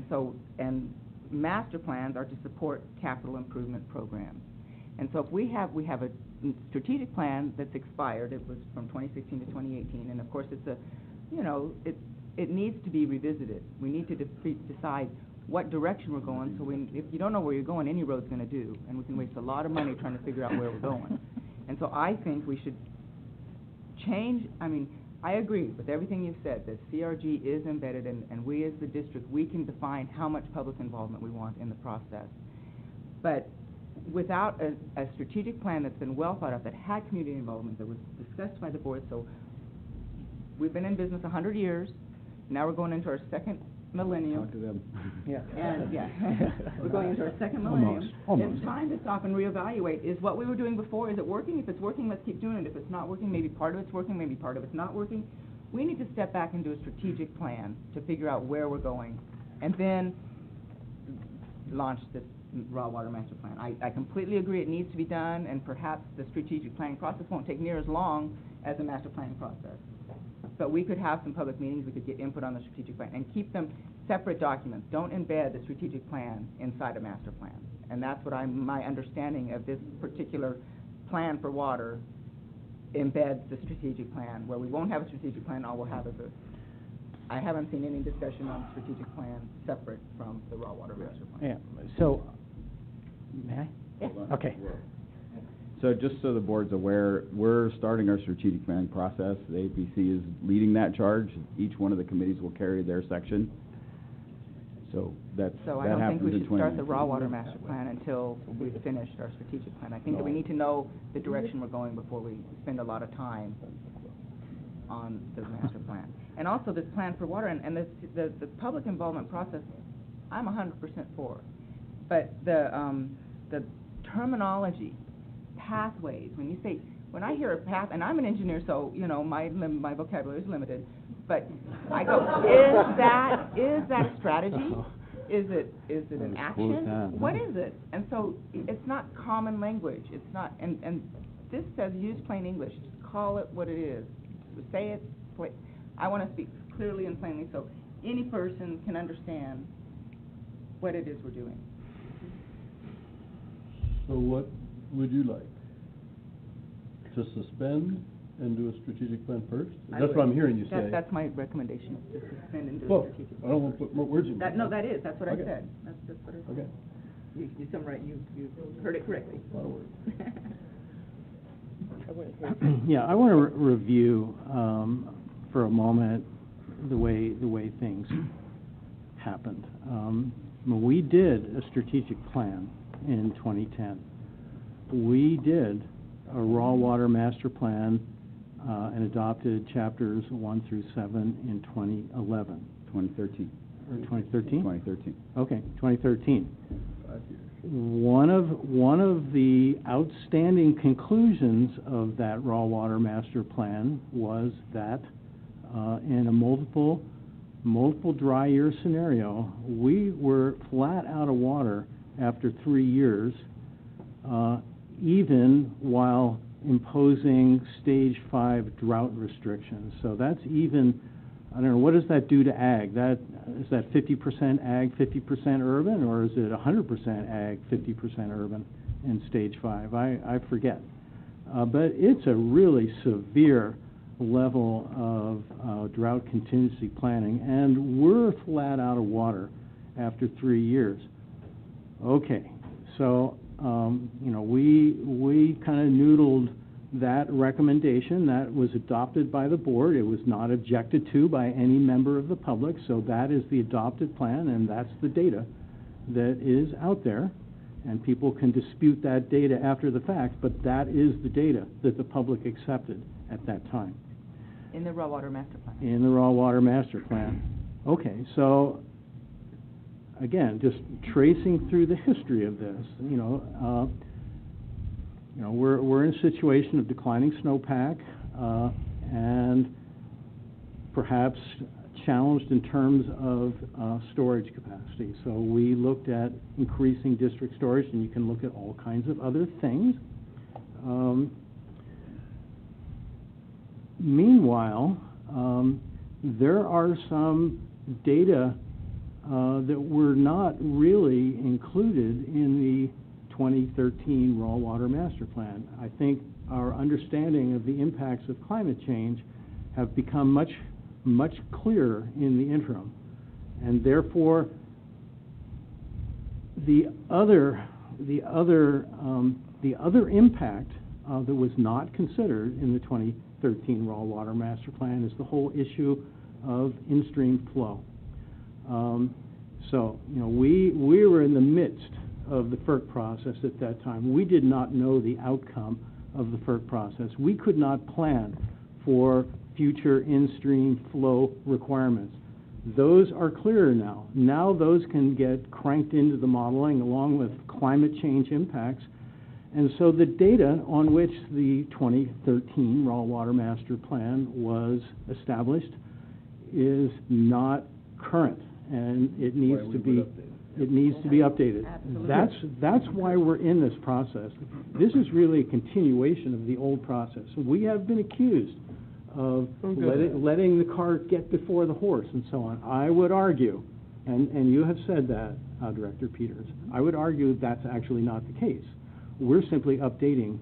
Speaker 11: so, and master plans are to support capital improvement programs. And so if we have a strategic plan that's expired, it was from 2016 to 2018, and of course it's a, you know, it needs to be revisited. We need to decide what direction we're going, so if you don't know where you're going, any road's going to do, and we can waste a lot of money trying to figure out where we're going. And so I think we should change, I mean, I agree with everything you've said, that CRG is embedded, and we as the district, we can define how much public involvement we want in the process. But without a strategic plan that's been well thought out, that had community involvement, that was discussed by the board, so we've been in business 100 years, now we're going into our second millennium.
Speaker 10: Talk to them.
Speaker 11: Yeah. And, yeah, we're going into our second millennium.
Speaker 5: Almost.
Speaker 11: It's time to stop and reevaluate. Is what we were doing before, is it working? If it's working, let's keep doing it. If it's not working, maybe part of it's working, maybe part of it's not working. We need to step back and do a strategic plan to figure out where we're going, and then launch this raw water master plan. I completely agree it needs to be done, and perhaps the strategic planning process won't take near as long as the master planning process. But we could have some public meetings, we could get input on the strategic plan, and keep them separate documents. Don't embed the strategic plan inside a master plan. And that's what my understanding of this particular plan for water embeds the strategic plan, where we won't have a strategic plan, all we'll have is I haven't seen any discussion on strategic plan separate from the raw water master plan.
Speaker 6: Yeah, so, may I?
Speaker 11: Yeah.
Speaker 6: Okay.
Speaker 10: So just so the board's aware, we're starting our strategic planning process. The APC is leading that charge. Each one of the committees will carry their section. So that
Speaker 11: I don't think we
Speaker 10: happens in
Speaker 11: should start the
Speaker 10: 2019.
Speaker 11: raw water master plan until we've finished our strategic plan. I think that we need to know the direction we're going before we spend a lot of time on the master plan. And also this plan for water, and the public involvement process, I'm 100% for. But the terminology, pathways, when I hear a path, and I'm an engineer, so, you know, my vocabulary is limited, but I go, is that a strategy? Is it an action? What is it? And so it's not common language. It's not, and this says use plain English. Just call it what it is. Say it. I want to speak clearly and plainly so any person can understand what it is we're doing.
Speaker 5: So what would you like? To suspend and do a strategic plan first? That's what I'm hearing you say.
Speaker 11: That's my recommendation, is to suspend and do a
Speaker 5: Well,
Speaker 11: strategic
Speaker 5: I
Speaker 11: plan.
Speaker 5: don't want to put more words in your mouth.
Speaker 11: That's what
Speaker 5: Okay.
Speaker 11: I said. That's what I said.
Speaker 5: Okay,
Speaker 11: You summarized, you heard it correctly.
Speaker 5: a lot of words.
Speaker 8: Yeah, I want to review for a moment the way things happened. When we did a strategic plan in 2010, we did a raw water master plan and adopted chapters 1 through 7 in 2011.
Speaker 10: 2013.
Speaker 8: Or 2013?
Speaker 10: 2013.
Speaker 8: Okay, 2013.
Speaker 10: 5 years.
Speaker 8: One of the outstanding conclusions of that raw water master plan was that in a multiple dry year scenario, we were flat out of water after 3 years, even while imposing stage 5 drought restrictions. So that's even, I don't know, what does that do to ag? Is that 50% ag, 50% urban, or is it 100% ag, 50% urban in stage 5? I forget. But it's a really severe level of drought contingency planning, and we're flat out of water after 3 years. Okay, so we kind of noodled that recommendation. That was adopted by the board. It was not objected to by any member of the public, so that is the adopted plan, and that's the data that is out there. And people can dispute that data after the fact, but that is the data that the public accepted at that time.
Speaker 11: In the raw water master plan.
Speaker 8: In the raw water master plan. Okay, so again, just tracing through the history of this, you know, we're in a situation of declining snowpack, and perhaps challenged in terms of storage capacity. So we looked at increasing district storage, and you can look at all kinds of other things. Meanwhile, there are some data that were not really included in the 2013 Raw Water Master Plan. I think our understanding of the impacts of climate change have become much clearer in the interim, and therefore the other impact that was not considered in the 2013 Raw Water Master Plan is the whole issue of in-stream flow. So, you know, we were in the midst of the FERC process at that time. We did not know the outcome of the FERC process. We could not plan for future in-stream flow requirements. Those are clearer now. Now those can get cranked into the modeling along with climate change impacts. And so the data on which the 2013 Raw Water Master Plan was established is not current, and it needs to be updated. That's why we're in this process. This is really a continuation of the old process. We have been accused of letting the cart get before the horse and so on. I would argue, and you have said that, Director Peters, I would argue that's actually not the case. We're simply updating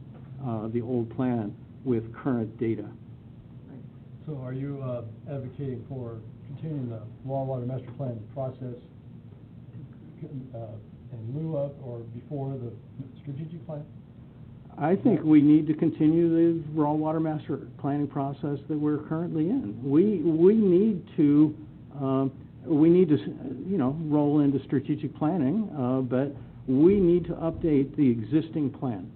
Speaker 8: the old plan with current data.
Speaker 9: So are you advocating for continuing the Raw Water Master Plan process in lieu of or before the strategic plan?
Speaker 8: I think we need to continue the Raw Water Master Planning process that we're currently in. We need to you know, roll into strategic planning, but we need to update the existing plan.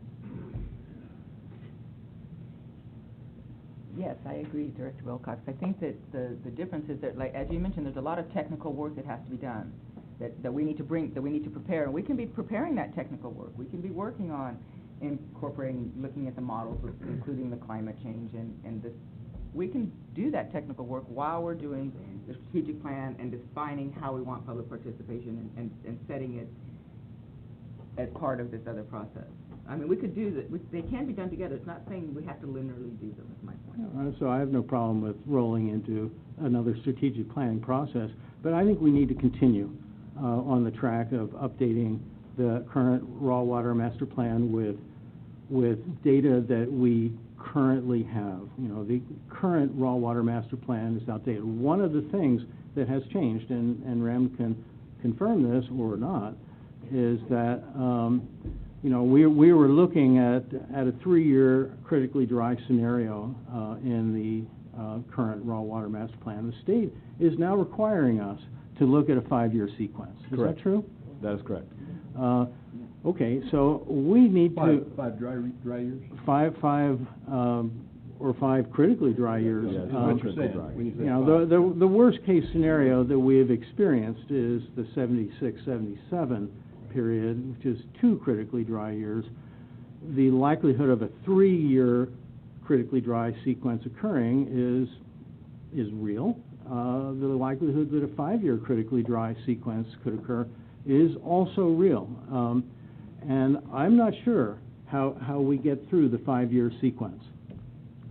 Speaker 11: Yes, I agree, Director Wilcox. I think that the difference is that, like, as you mentioned, there's a lot of technical work that has to be done, that we need to prepare, and we can be preparing that technical work. We can be working on incorporating, looking at the models, including the climate change, and this. We can do that technical work while we're doing the strategic plan and defining how we want public participation and setting it as part of this other process. I mean, we could do that. They can be done together. It's not saying we have to linearly do them, is my point.
Speaker 8: So I have no problem with rolling into another strategic planning process, but I think we need to continue on the track of updating the current Raw Water Master Plan with data that we currently have. You know, the current Raw Water Master Plan is outdated. One of the things that has changed, and Rem can confirm this or not, is that you know, we were looking at a 3-year critically dry scenario in the current Raw Water Master Plan. The state is now requiring us to look at a 5-year sequence. Is that true?
Speaker 10: That is correct.
Speaker 8: Okay, so we need to...
Speaker 5: Five dry years?
Speaker 8: Five or 5 critically dry years.
Speaker 10: Yes,
Speaker 5: critically dry.
Speaker 8: You know, the worst case scenario that we have experienced is the 76-77 period, which is 2 critically dry years. The likelihood of a 3-year critically dry sequence occurring is real. The likelihood that a 5-year critically dry sequence could occur is also real. And I'm not sure how we get through the 5-year sequence.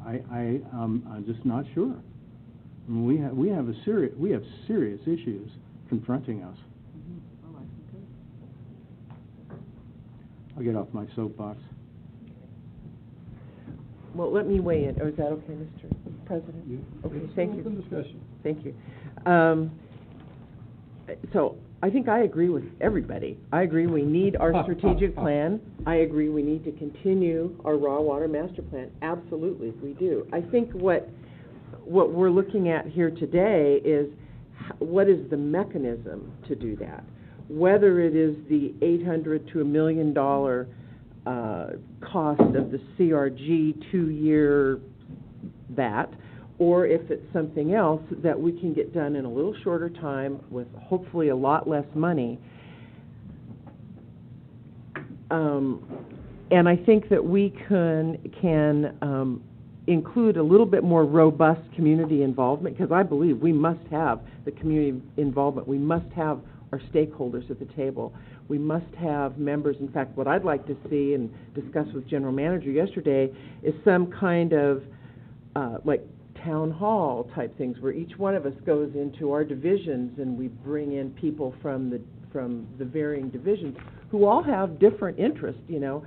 Speaker 8: I'm just not sure. I mean, we have serious issues confronting us. I'll get off my soapbox.
Speaker 7: Well, let me weigh in. Oh, is that okay, Mr. President?
Speaker 5: Yeah.
Speaker 7: Okay, thank you.
Speaker 5: Open discussion.
Speaker 7: Thank you. So I think I agree with everybody. I agree we need our strategic plan. I agree we need to continue our Raw Water Master Plan. Absolutely, we do. I think what we're looking at here today is what is the mechanism to do that? Whether it is the $800 to $1 million cost of the CRG 2-year that, or if it's something else that we can get done in a little shorter time with hopefully a lot less money. And I think that we can include a little bit more robust community involvement, because I believe we must have the community involvement. We must have our stakeholders at the table. We must have members. In fact, what I'd like to see and discuss with General Manager yesterday is some kind of like town hall type things where each one of us goes into our divisions and we bring in people from the varying divisions who all have different interests. You know,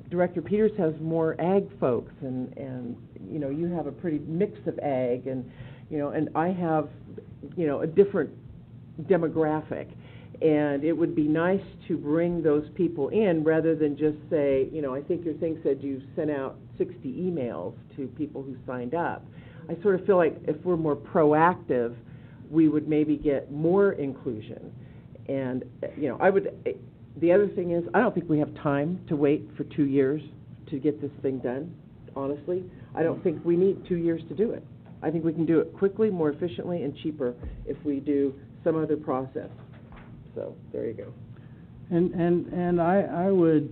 Speaker 7: Director Peters has more ag folks, and you know, you have a pretty mix of ag, and you know, and I have, you know, a different demographic. And it would be nice to bring those people in rather than just say, you know, I think your thing said you sent out 60 emails to people who signed up. I sort of feel like if we're more proactive, we would maybe get more inclusion. And, you know, the other thing is, I don't think we have time to wait for 2 years to get this thing done, honestly. I don't think we need 2 years to do it. I think we can do it quickly, more efficiently, and cheaper if we do some other process. So, there you go.
Speaker 8: And I would,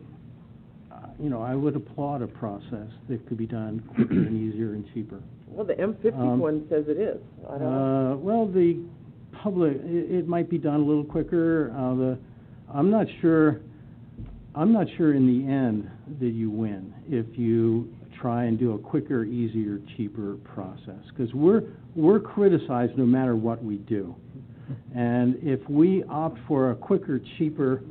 Speaker 8: you know, I would applaud a process that could be done quicker and easier and cheaper.
Speaker 7: Well, the M50 one says it is. I don't know.
Speaker 8: Well, the public, it might be done a little quicker. I'm not sure in the end that you win if you try and do a quicker, easier, cheaper process, because we're criticized no matter what we do. And if we opt for a quicker, cheaper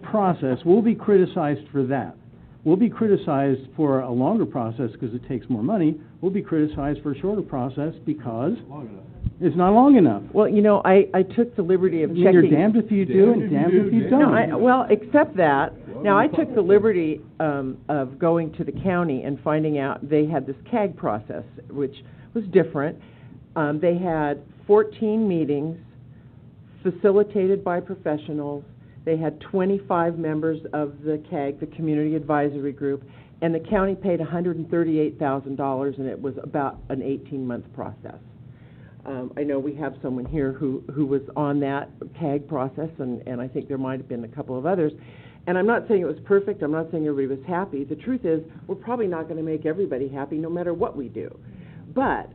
Speaker 8: process, we'll be criticized for that. We'll be criticized for a longer process because it takes more money. We'll be criticized for a shorter process because it's not long enough.
Speaker 7: Well, you know, I took the liberty of checking.
Speaker 8: You're damned if you do and damned if you don't.
Speaker 7: No, well, except that. Now, I took the liberty of going to the county and finding out they had this CAG process, which was different. They had 14 meetings facilitated by professionals. They had 25 members of the CAG, the Community Advisory Group, and the county paid $138,000, and it was about an 18-month process. I know we have someone here who was on that CAG process, and I think there might have been a couple of others. And I'm not saying it was perfect. I'm not saying everybody was happy. The truth is, we're probably not going to make everybody happy no matter what we do. But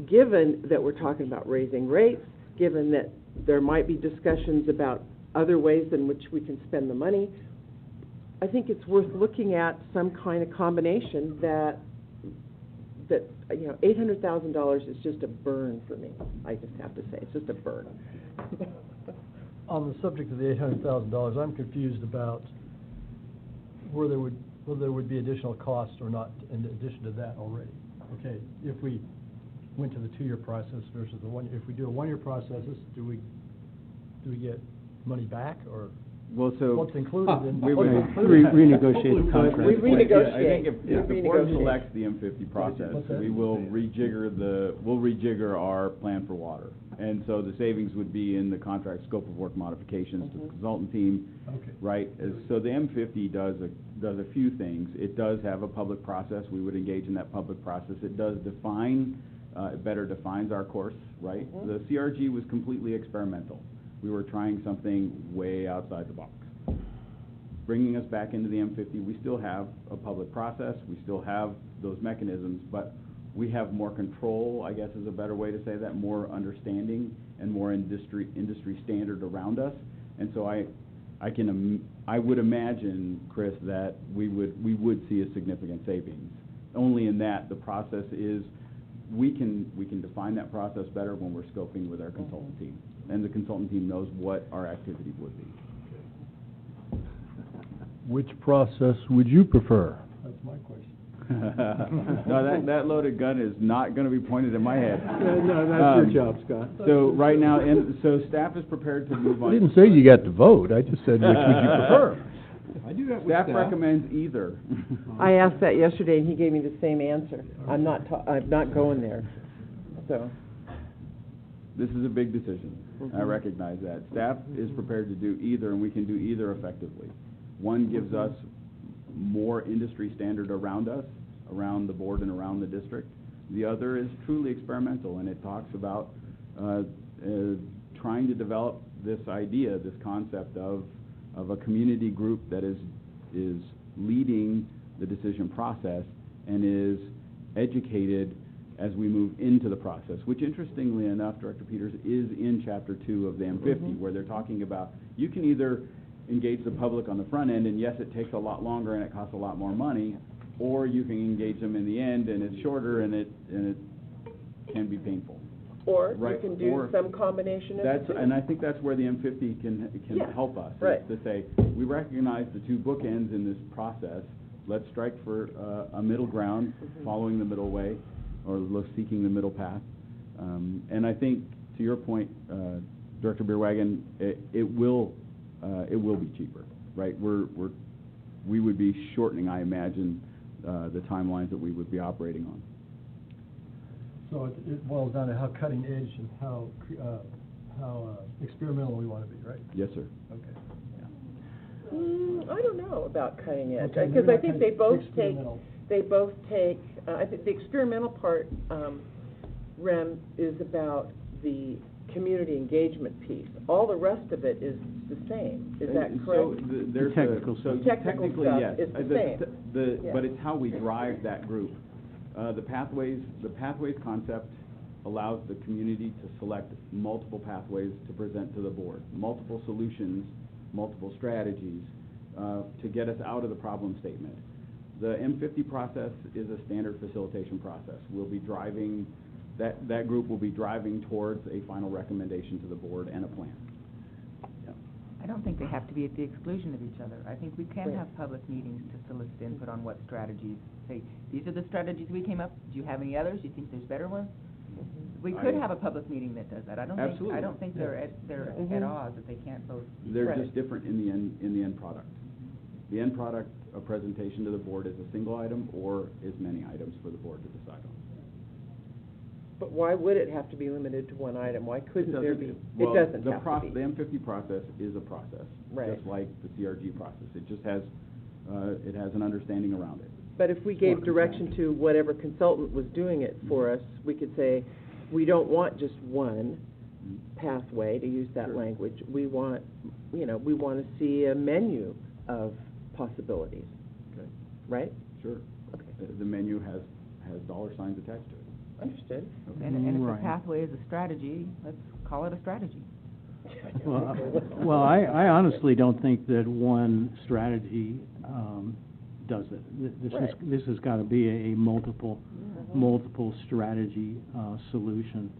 Speaker 7: given that we're talking about raising rates, given that there might be discussions about other ways in which we can spend the money, I think it's worth looking at some kind of combination that you know, $800,000 is just a burn for me. I just have to say, it's just a burn.
Speaker 9: On the subject of the $800,000, I'm confused about whether there would be additional costs or not in addition to that already. Okay, if we went to the 2-year process versus the 1 year, if we do a 1-year process, do we get money back, or
Speaker 10: Well, so
Speaker 9: what's included in?
Speaker 10: we
Speaker 9: what's
Speaker 10: would
Speaker 9: included?
Speaker 8: renegotiate the contract.
Speaker 7: We renegotiate.
Speaker 10: I think if the board
Speaker 7: Renegotiate.
Speaker 10: selects the M50 process,
Speaker 9: What's that?
Speaker 10: we will rejigger our plan for water. And so the savings would be in the contract scope of work modifications to the consultant team,
Speaker 9: Okay.
Speaker 10: right? So the M50 does a few things. It does have a public process. We would engage in that public process. It does define, it better defines our course, right? The CRG was completely experimental. We were trying something way outside the box. Bringing us back into the M50, we still have a public process, we still have those mechanisms, but we have more control, I guess is a better way to say that, more understanding and more industry standard around us. And so I would imagine, Chris, that we would see a significant savings. Only in that the process is, we can define that process better when we're scoping with our consultant team. And the consultant team knows what our activity would be.
Speaker 5: Which process would you prefer?
Speaker 9: That's my question.
Speaker 10: No, that loaded gun is not going to be pointed at my head.
Speaker 8: No, that's your job, Scott.
Speaker 10: So right now, so staff is prepared to move
Speaker 5: I
Speaker 10: on.
Speaker 5: didn't say you got to vote, I just said which would you prefer?
Speaker 8: I do that with
Speaker 10: Staff recommends either.
Speaker 7: I asked that yesterday, and he gave me the same answer. I'm not going there, so.
Speaker 10: This is a big decision. I recognize that. Staff is prepared to do either, and we can do either effectively. One gives us more industry standard around us, around the board and around the district. The other is truly experimental, and it talks about trying to develop this idea, this concept of a community group that is leading the decision process and is educated as we move into the process, which interestingly enough, Director Peters, is in Chapter 2 of the M50, where they're talking about you can either engage the public on the front end, and yes, it takes a lot longer and it costs a lot more money, or you can engage them in the end, and it's shorter and it can be painful.
Speaker 7: Or you
Speaker 10: Right,
Speaker 7: can do
Speaker 10: or
Speaker 7: some combination of the
Speaker 10: That's,
Speaker 7: two.
Speaker 10: and I think that's where the M50 can
Speaker 7: Yeah,
Speaker 10: help us. is
Speaker 7: right.
Speaker 10: To say, we recognize the two bookends in this process, let's strike for a middle ground, following the middle way, or seeking the middle path. And I think, to your point, Director Beerwagen, it will be cheaper, right? We would be shortening, I imagine, the timelines that we would be operating on.
Speaker 9: So it boils down to how cutting edge and how experimental we want to be, right?
Speaker 10: Yes, sir.
Speaker 9: Okay.
Speaker 7: I don't know about cutting edge,
Speaker 9: Okay,
Speaker 7: because
Speaker 9: maybe
Speaker 7: I
Speaker 9: not
Speaker 7: think
Speaker 9: cutting-
Speaker 7: they both take,
Speaker 9: experimental.
Speaker 7: I think the experimental part, Rem, is about the community engagement piece. All the rest of it is the same, is that
Speaker 10: And
Speaker 7: correct?
Speaker 10: So there's
Speaker 8: Technical
Speaker 10: so
Speaker 8: stuff.
Speaker 7: Technical
Speaker 10: technically,
Speaker 7: stuff
Speaker 10: yes.
Speaker 7: is the same. Yeah.
Speaker 10: But it's how we drive that group. The pathways concept allows the community to select multiple pathways to present to the board, multiple solutions, multiple strategies, to get us out of the problem statement. The M50 process is a standard facilitation process. We'll be driving, that group will be driving towards a final recommendation to the board and a plan.
Speaker 11: I don't think they have to be at the exclusion of each other. I think we can
Speaker 7: Right.
Speaker 11: have public meetings to solicit input on what strategies, say, these are the strategies we came up, do you have any others? Do you think there's better ones? We could have a public meeting that does that. I
Speaker 10: Absolutely.
Speaker 11: don't think they're at odds, that they can't both.
Speaker 10: They're
Speaker 7: Right.
Speaker 10: just different in the end product. The end product, a presentation to the board is a single item or is many items for the board to decide on.
Speaker 7: But why would it have to be limited to one item? Why couldn't there be?
Speaker 10: Well,
Speaker 7: It doesn't
Speaker 10: the
Speaker 7: have to be.
Speaker 10: The M50 process is a process.
Speaker 7: Right.
Speaker 10: Just like the CRG process. It just has, it has an understanding around it.
Speaker 7: But if we gave direction to whatever consultant was doing it for us, we could say, we don't want just one pathway, to use that
Speaker 10: Sure.
Speaker 7: language. We want, we want to see a menu of possibilities,
Speaker 10: Okay,
Speaker 7: right?
Speaker 10: sure.
Speaker 7: Okay,
Speaker 10: The menu has dollar signs attached to it.
Speaker 7: understood.
Speaker 11: And if the
Speaker 8: Right.
Speaker 11: pathway is a strategy, let's call it a strategy.
Speaker 8: Well, I honestly don't think that one strategy does it.
Speaker 7: Right.
Speaker 8: This has got to be a multiple strategy solution.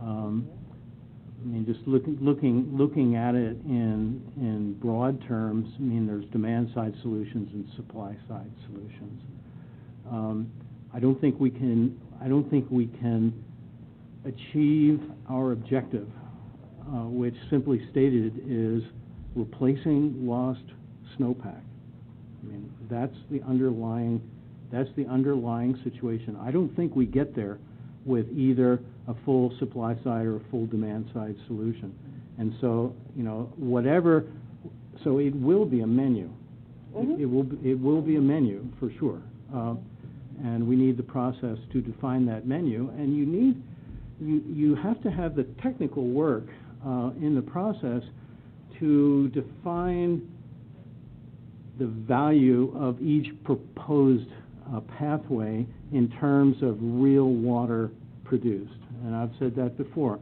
Speaker 8: I mean, just looking at it in broad terms, I mean, there's demand-side solutions and supply-side solutions. I don't think we can achieve our objective, which simply stated is replacing lost snowpack. I mean, that's the underlying situation. I don't think we get there with either a full supply side or a full demand side solution. And so, so it will be a menu. It will be a menu for sure. And we need the process to define that menu. And you have to have the technical work in the process to define the value of each proposed pathway in terms of real water produced. And I've said that before.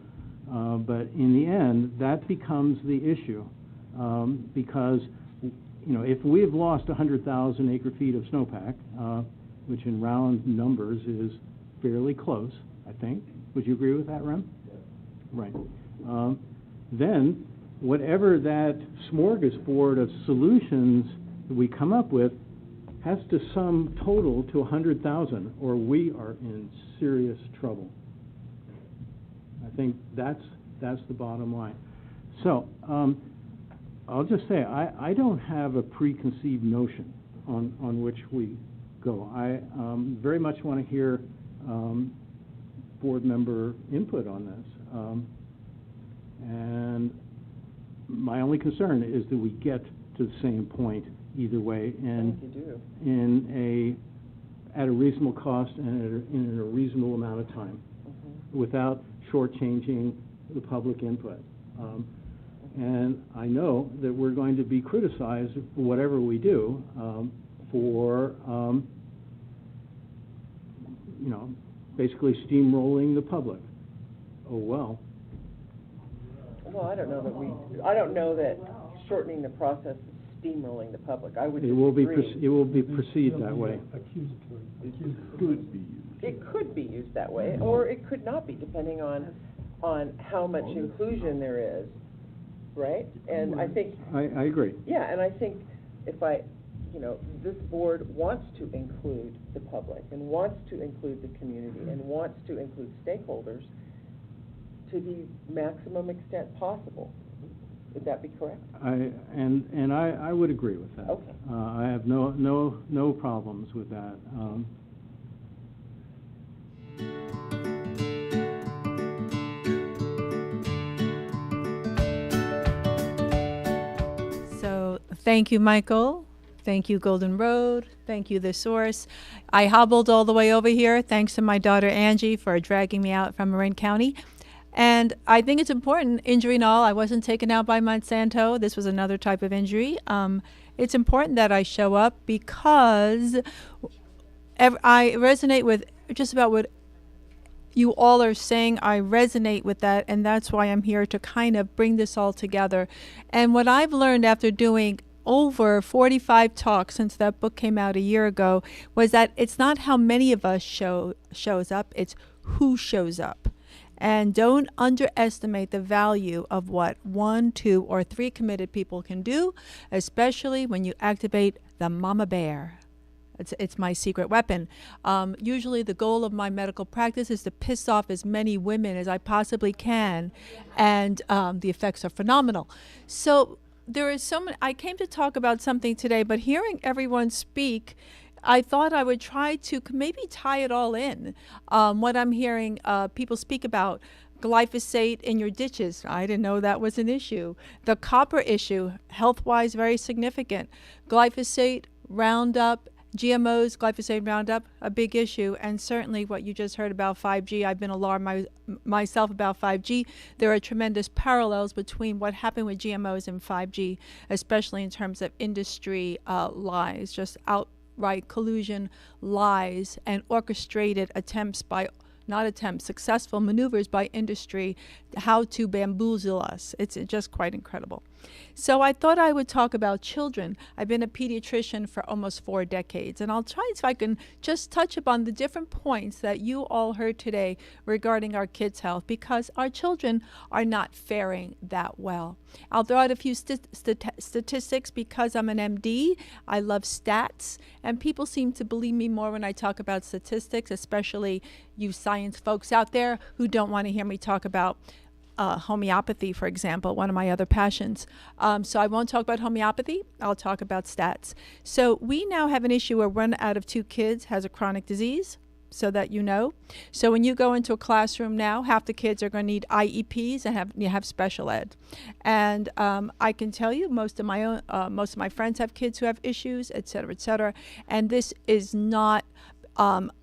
Speaker 8: But in the end, that becomes the issue. Because, if we've lost 100,000 acre-feet of snowpack, which in round numbers is fairly close, I think. Would you agree with that, Rem?
Speaker 10: Yes.
Speaker 8: Right. Then, whatever that smorgasbord of solutions that we come up with has to sum total to 100,000, or we are in serious trouble. I think that's the bottom line. So, I'll just say, I don't have a preconceived notion on which we go. I very much want to hear board member input on this. And my only concern is that we get to the same point either way, and at a reasonable cost and in a reasonable amount of time, without shortchanging the public input. And I know that we're going to be criticized for whatever we do, for, you know, basically steamrolling the public. Oh, well.
Speaker 7: Well, I don't know that shortening the process is steamrolling the public. I would
Speaker 8: It will be,
Speaker 7: disagree.
Speaker 8: it will be perceived that way.
Speaker 9: Accusatory.
Speaker 10: Could be used.
Speaker 7: It could be used that way, or it could not be, depending on how much inclusion there is, right? And I think,
Speaker 8: I agree.
Speaker 7: yeah, and I think this board wants to include the public, and wants to include the community, and wants to include stakeholders to the maximum extent possible. Would that be correct?
Speaker 8: I would agree with that.
Speaker 7: Okay.
Speaker 8: I have no problems with that.
Speaker 12: So, thank you, Michael. Thank you, Golden Road. Thank you, The Source. I hobbled all the way over here, thanks to my daughter Angie for dragging me out from Marin County. And I think it's important, injury and all, I wasn't taken out by Monsanto. This was another type of injury. It's important that I show up because I resonate with just about what you all are saying. I resonate with that, and that's why I'm here to kind of bring this all together. And what I've learned after doing over 45 talks since that book came out a year ago was that it's not how many of us shows up, it's who shows up. And don't underestimate the value of what 1, 2, or 3 committed people can do, especially when you activate the mama bear. It's my secret weapon. Usually the goal of my medical practice is to piss off as many women as I possibly can, and the effects are phenomenal. So there is so many, I came to talk about something today, but hearing everyone speak, I thought I would try to maybe tie it all in. What I'm hearing people speak about, glyphosate in your ditches. I didn't know that was an issue. The copper issue, health-wise very significant. Glyphosate, Roundup, GMOs, glyphosate, Roundup, a big issue. And certainly what you just heard about 5G, I've been alarmed myself about 5G. There are tremendous parallels between what happened with GMOs and 5G, especially in terms of industry lies, just outright collusion, lies, and orchestrated attempts by, not attempts, successful maneuvers by industry, how to bamboozle us. It's just quite incredible. So I thought I would talk about children. I've been a pediatrician for almost 4 decades, and I'll try if I can just touch upon the different points that you all heard today regarding our kids' health, because our children are not faring that well. I'll throw out a few statistics because I'm an MD. I love stats, and people seem to believe me more when I talk about statistics, especially you science folks out there who don't want to hear me talk about homeopathy, for example, one of my other passions. So I won't talk about homeopathy. I'll talk about stats. So we now have an issue where 1 out of 2 kids has a chronic disease, so that you know. So when you go into a classroom now, half the kids are going to need IEPs and you have special ed. And I can tell you, most of my friends have kids who have issues, et cetera, and this is not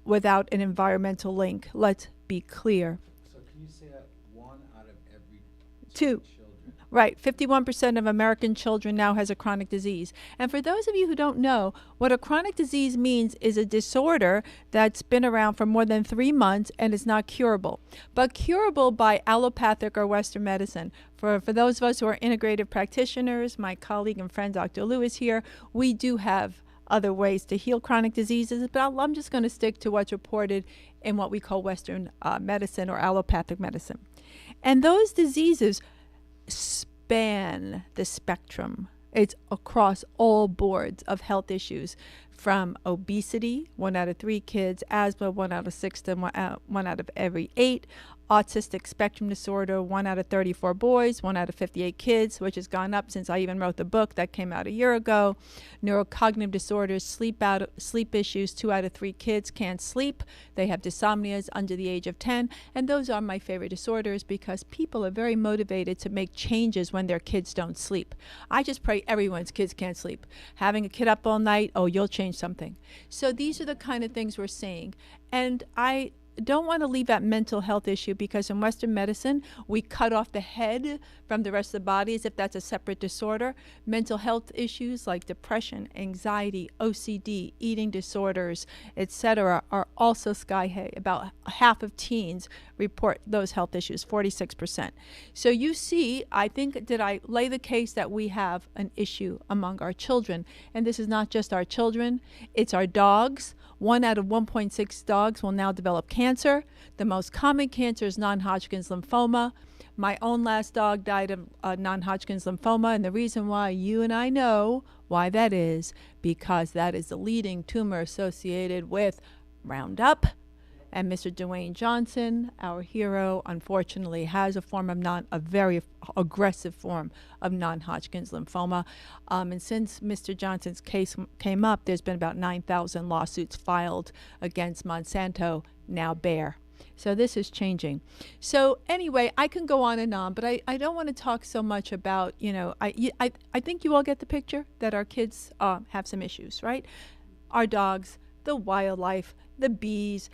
Speaker 12: without an environmental link. Let's be clear.
Speaker 13: So can you say that 1 out of every
Speaker 12: 2
Speaker 13: children?
Speaker 12: Right, 51% of American children now has a chronic disease. And for those of you who don't know, what a chronic disease means is a disorder that's been around for more than 3 months and is not curable, but curable by allopathic or Western medicine. For those of us who are integrative practitioners, my colleague and friend Dr. Lewis here, we do have other ways to heal chronic diseases, but I'm just going to stick to what's reported in what we call Western medicine or allopathic medicine. And those diseases span the spectrum. It's across all boards of health issues, from obesity, 1 out of 3 kids, asthma, 1 out of 6, and 1 out of every 8, autistic spectrum disorder, 1 out of 34 boys, 1 out of 58 kids, which has gone up since I even wrote the book that came out a year ago. Neurocognitive disorders, sleep issues, 2 out of 3 kids can't sleep. They have dysomnias under the age of 10. And those are my favorite disorders because people are very motivated to make changes when their kids don't sleep. I just pray everyone's kids can't sleep. Having a kid up all night, oh, you'll change something. So these are the kind of things we're seeing. And I don't want to leave that mental health issue, because in Western medicine, we cut off the head from the rest of the body as if that's a separate disorder. Mental health issues like depression, anxiety, OCD, eating disorders, etc., are also sky high. About half of teens report those health issues, 46%. So you see, I think, did I lay the case that we have an issue among our children? And this is not just our children, it's our dogs. 1 out of 1.6 dogs will now develop cancer. The most common cancer is non-Hodgkin's lymphoma. My own last dog died of non-Hodgkin's lymphoma, and the reason why you and I know why that is, because that is the leading tumor associated with Roundup. And Mr. Dwayne Johnson, our hero, unfortunately has a very aggressive form of non-Hodgkin's lymphoma. And since Mr. Johnson's case came up, there's been about 9,000 lawsuits filed against Monsanto, now Bayer. So this is changing. So anyway, I can go on and on, but I don't want to talk so much about, I think you all get the picture that our kids have some issues, right? Our dogs, the wildlife, the bees,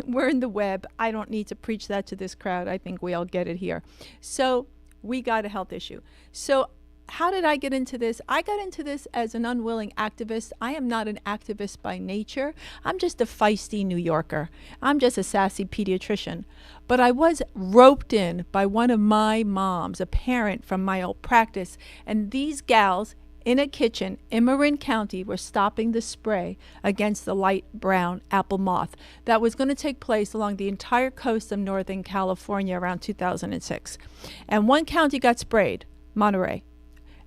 Speaker 12: we're in the web. I don't need to preach that to this crowd. I think we all get it here. So we got a health issue. So how did I get into this? I got into this as an unwilling activist. I am not an activist by nature. I'm just a feisty New Yorker. I'm just a sassy pediatrician. But I was roped in by one of my moms, a parent from my old practice, and these gals in a kitchen in Marin County were stopping the spray against the light brown apple moth that was going to take place along the entire coast of Northern California around 2006. And one county got sprayed, Monterey.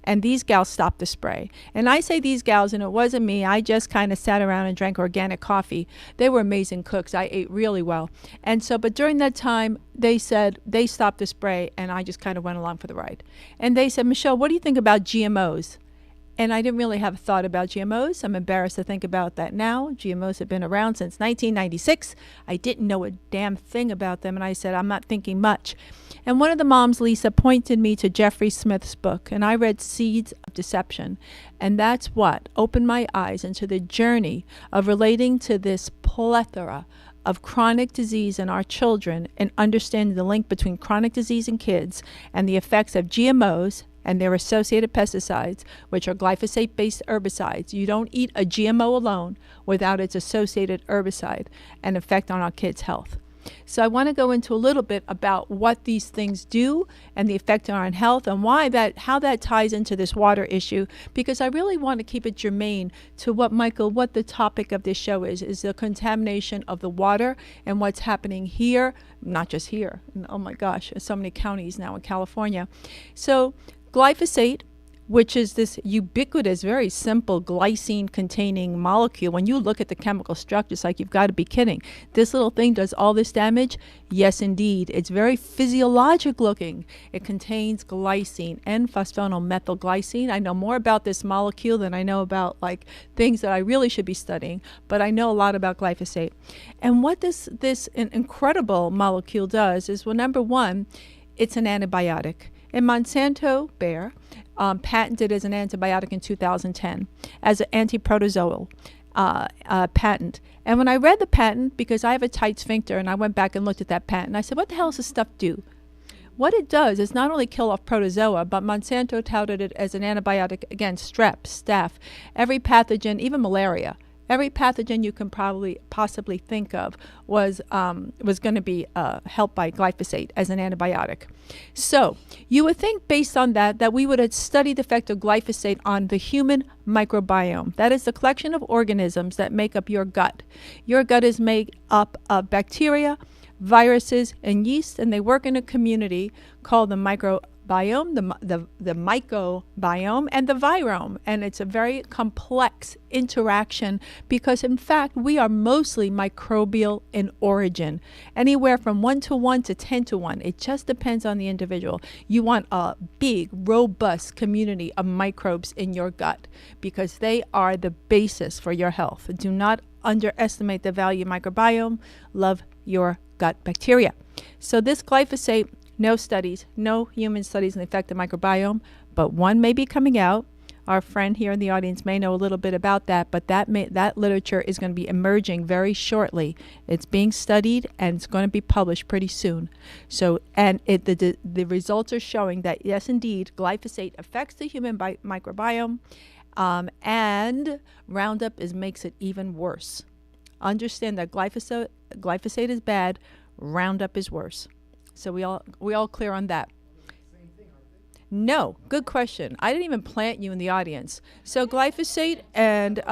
Speaker 12: And these gals stopped the spray. And I say these gals, and it wasn't me. I just kind of sat around and drank organic coffee. They were amazing cooks. I ate really well. And so, but during that time, they said they stopped the spray, and I just kind of went along for the ride. And they said, Michelle, what do you think about GMOs? And I didn't really have a thought about GMOs. I'm embarrassed to think about that now. GMOs have been around since 1996. I didn't know a damn thing about them, and I said, I'm not thinking much. And one of the moms, Lisa, pointed me to Jeffrey Smith's book, and I read Seeds of Deception. And that's what opened my eyes into the journey of relating to this plethora of chronic disease in our children and understanding the link between chronic disease in kids and the effects of GMOs and their associated pesticides, which are glyphosate-based herbicides. You don't eat a GMO alone without its associated herbicide and effect on our kids' health. So I want to go into a little bit about what these things do and the effect on health and how that ties into this water issue, because I really want to keep it germane to what the topic of this show is the contamination of the water and what's happening here, not just here. Oh my gosh, there's so many counties now in California. So glyphosate, which is this ubiquitous, very simple glycine-containing molecule. When you look at the chemical structure, it's like, you've got to be kidding. This little thing does all this damage? Yes, indeed. It's very physiologic looking. It contains glycine, N-phosphoenolmethylglycine. I know more about this molecule than I know about things that I really should be studying, but I know a lot about glyphosate. And what this incredible molecule does is, well, number one, it's an antibiotic. And Monsanto, Bayer, patented as an antibiotic in 2010 as an antiprotozoal patent. And when I read the patent, because I have a tight sphincter, and I went back and looked at that patent, I said, what the hell does this stuff do? What it does is not only kill off protozoa, but Monsanto touted it as an antibiotic against strep, staph, every pathogen, even malaria. Every pathogen you can possibly think of was going to be helped by glyphosate as an antibiotic. So you would think, based on that we would have studied the effect of glyphosate on the human microbiome. That is the collection of organisms that make up your gut. Your gut is made up of bacteria, viruses, and yeast, and they work in a community called the microbiome, the mycobiome, and the virome. And it's a very complex interaction because, in fact, we are mostly microbial in origin, anywhere from 1:1 to 10:1. It just depends on the individual. You want a big, robust community of microbes in your gut because they are the basis for your health. Do not underestimate the value of microbiome. Love your gut bacteria. So this glyphosate, no studies, no human studies on the effect of microbiome, but one may be coming out Our friend here in the audience may know a little bit about that, but that literature is going to be emerging very shortly. It's being studied and it's going to be published pretty soon. So, and the results are showing that yes, indeed, glyphosate affects the human microbiome, and Roundup makes it even worse. Understand that glyphosate is bad, Roundup is worse. So we all clear on that. No, good question. I didn't even plant you in the audience. So glyphosate and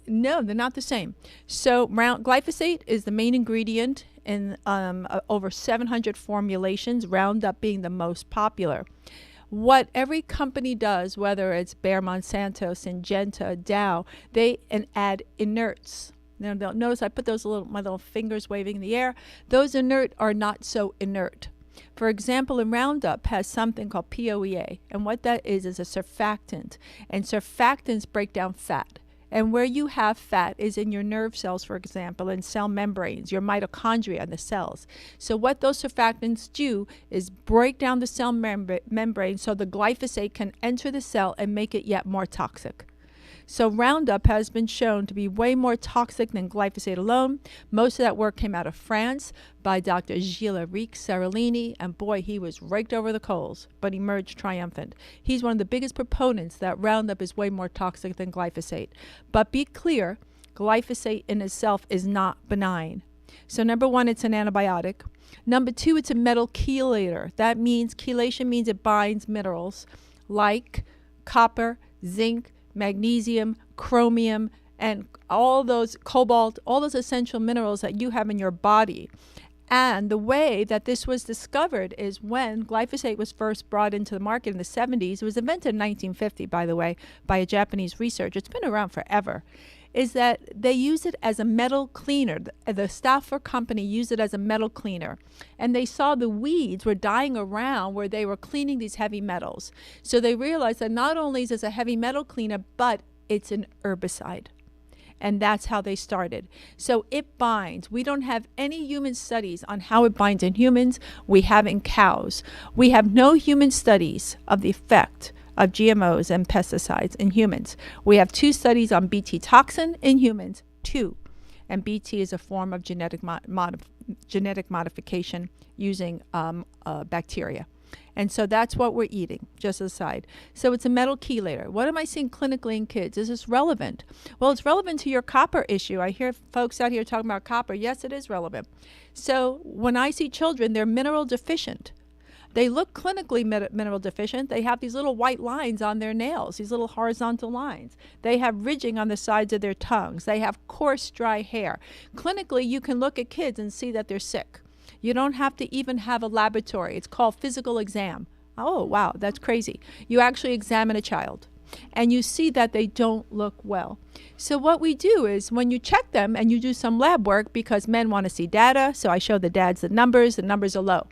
Speaker 12: no, they're not the same. So glyphosate is the main ingredient in over 700 formulations, Roundup being the most popular. What every company does, whether it's Bayer, Monsanto, Syngenta, Dow, they add inerts. Now, notice I put my little fingers waving in the air. Those inert are not so inert. For example, in Roundup has something called POEA, and what that is a surfactant, and surfactants break down fat. And where you have fat is in your nerve cells, for example, and cell membranes, your mitochondria and the cells. So what those surfactants do is break down the cell membrane so the glyphosate can enter the cell and make it yet more toxic. So Roundup has been shown to be way more toxic than glyphosate alone. Most of that work came out of France by Dr. Gilles-Eric Seralini, and boy, he was raked over the coals, but emerged triumphant. He's one of the biggest proponents that Roundup is way more toxic than glyphosate. But be clear, glyphosate in itself is not benign. So number one, it's an antibiotic. Number two, it's a metal chelator. That means chelation means it binds minerals like copper, zinc, magnesium, chromium, and all those cobalt, all those essential minerals that you have in your body. And the way that this was discovered is when glyphosate was first brought into the market in the 70s. It was invented in 1950, by the way, by a Japanese researcher. It's been around forever. Is that they use it as a metal cleaner. The Stauffer company used it as a metal cleaner. And they saw the weeds were dying around where they were cleaning these heavy metals. So they realized that not only is it a heavy metal cleaner, but it's an herbicide. And that's how they started. So it binds. We don't have any human studies on how it binds in humans. We have in cows. We have no human studies of the effect of GMOs and pesticides in humans. We have 2 studies on Bt toxin in humans, 2. And Bt is a form of genetic modification using bacteria. And so that's what we're eating, just aside. So it's a metal chelator. What am I seeing clinically in kids? Is this relevant? Well, it's relevant to your copper issue. I hear folks out here talking about copper. Yes, it is relevant. So when I see children, they're mineral deficient. They look clinically mineral deficient. They have these little white lines on their nails, these little horizontal lines. They have ridging on the sides of their tongues. They have coarse, dry hair. Clinically, you can look at kids and see that they're sick. You don't have to even have a laboratory. It's called physical exam. Oh, wow, that's crazy. You actually examine a child, and you see that they don't look well. So what we do is when you check them and you do some lab work, because men want to see data, so I show the dads the numbers are low.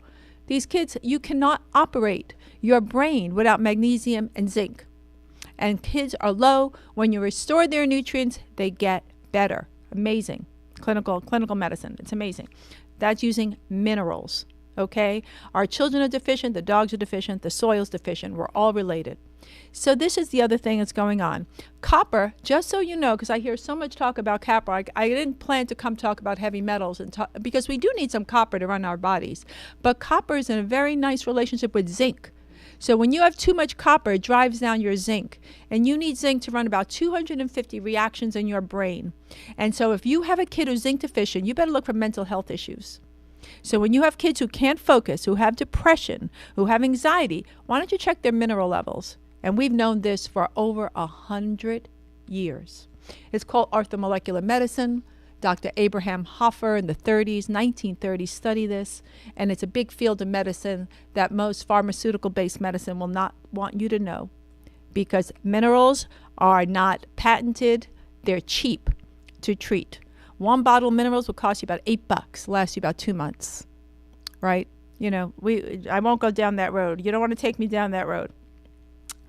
Speaker 12: These kids, you cannot operate your brain without magnesium and zinc. And kids are low. When you restore their nutrients, they get better. Amazing. Clinical medicine. It's amazing. That's using minerals, okay? Our children are deficient, the dogs are deficient, the soil's deficient. We're all related. So this is the other thing that's going on. Copper, just so you know, because I hear so much talk about copper, I didn't plan to come talk about heavy metals because we do need some copper to run our bodies. But copper is in a very nice relationship with zinc. So when you have too much copper, it drives down your zinc. And you need zinc to run about 250 reactions in your brain. And so if you have a kid who's zinc deficient, you better look for mental health issues. So when you have kids who can't focus, who have depression, who have anxiety, why don't you check their mineral levels? And we've known this for over 100 years. It's called orthomolecular medicine. Dr. Abraham Hoffer in the 1930s studied this, and it's a big field of medicine that most pharmaceutical-based medicine will not want you to know, because minerals are not patented, they're cheap to treat. One bottle of minerals will cost you about $8, last you about 2 months, right? You know, I won't go down that road. You don't want to take me down that road.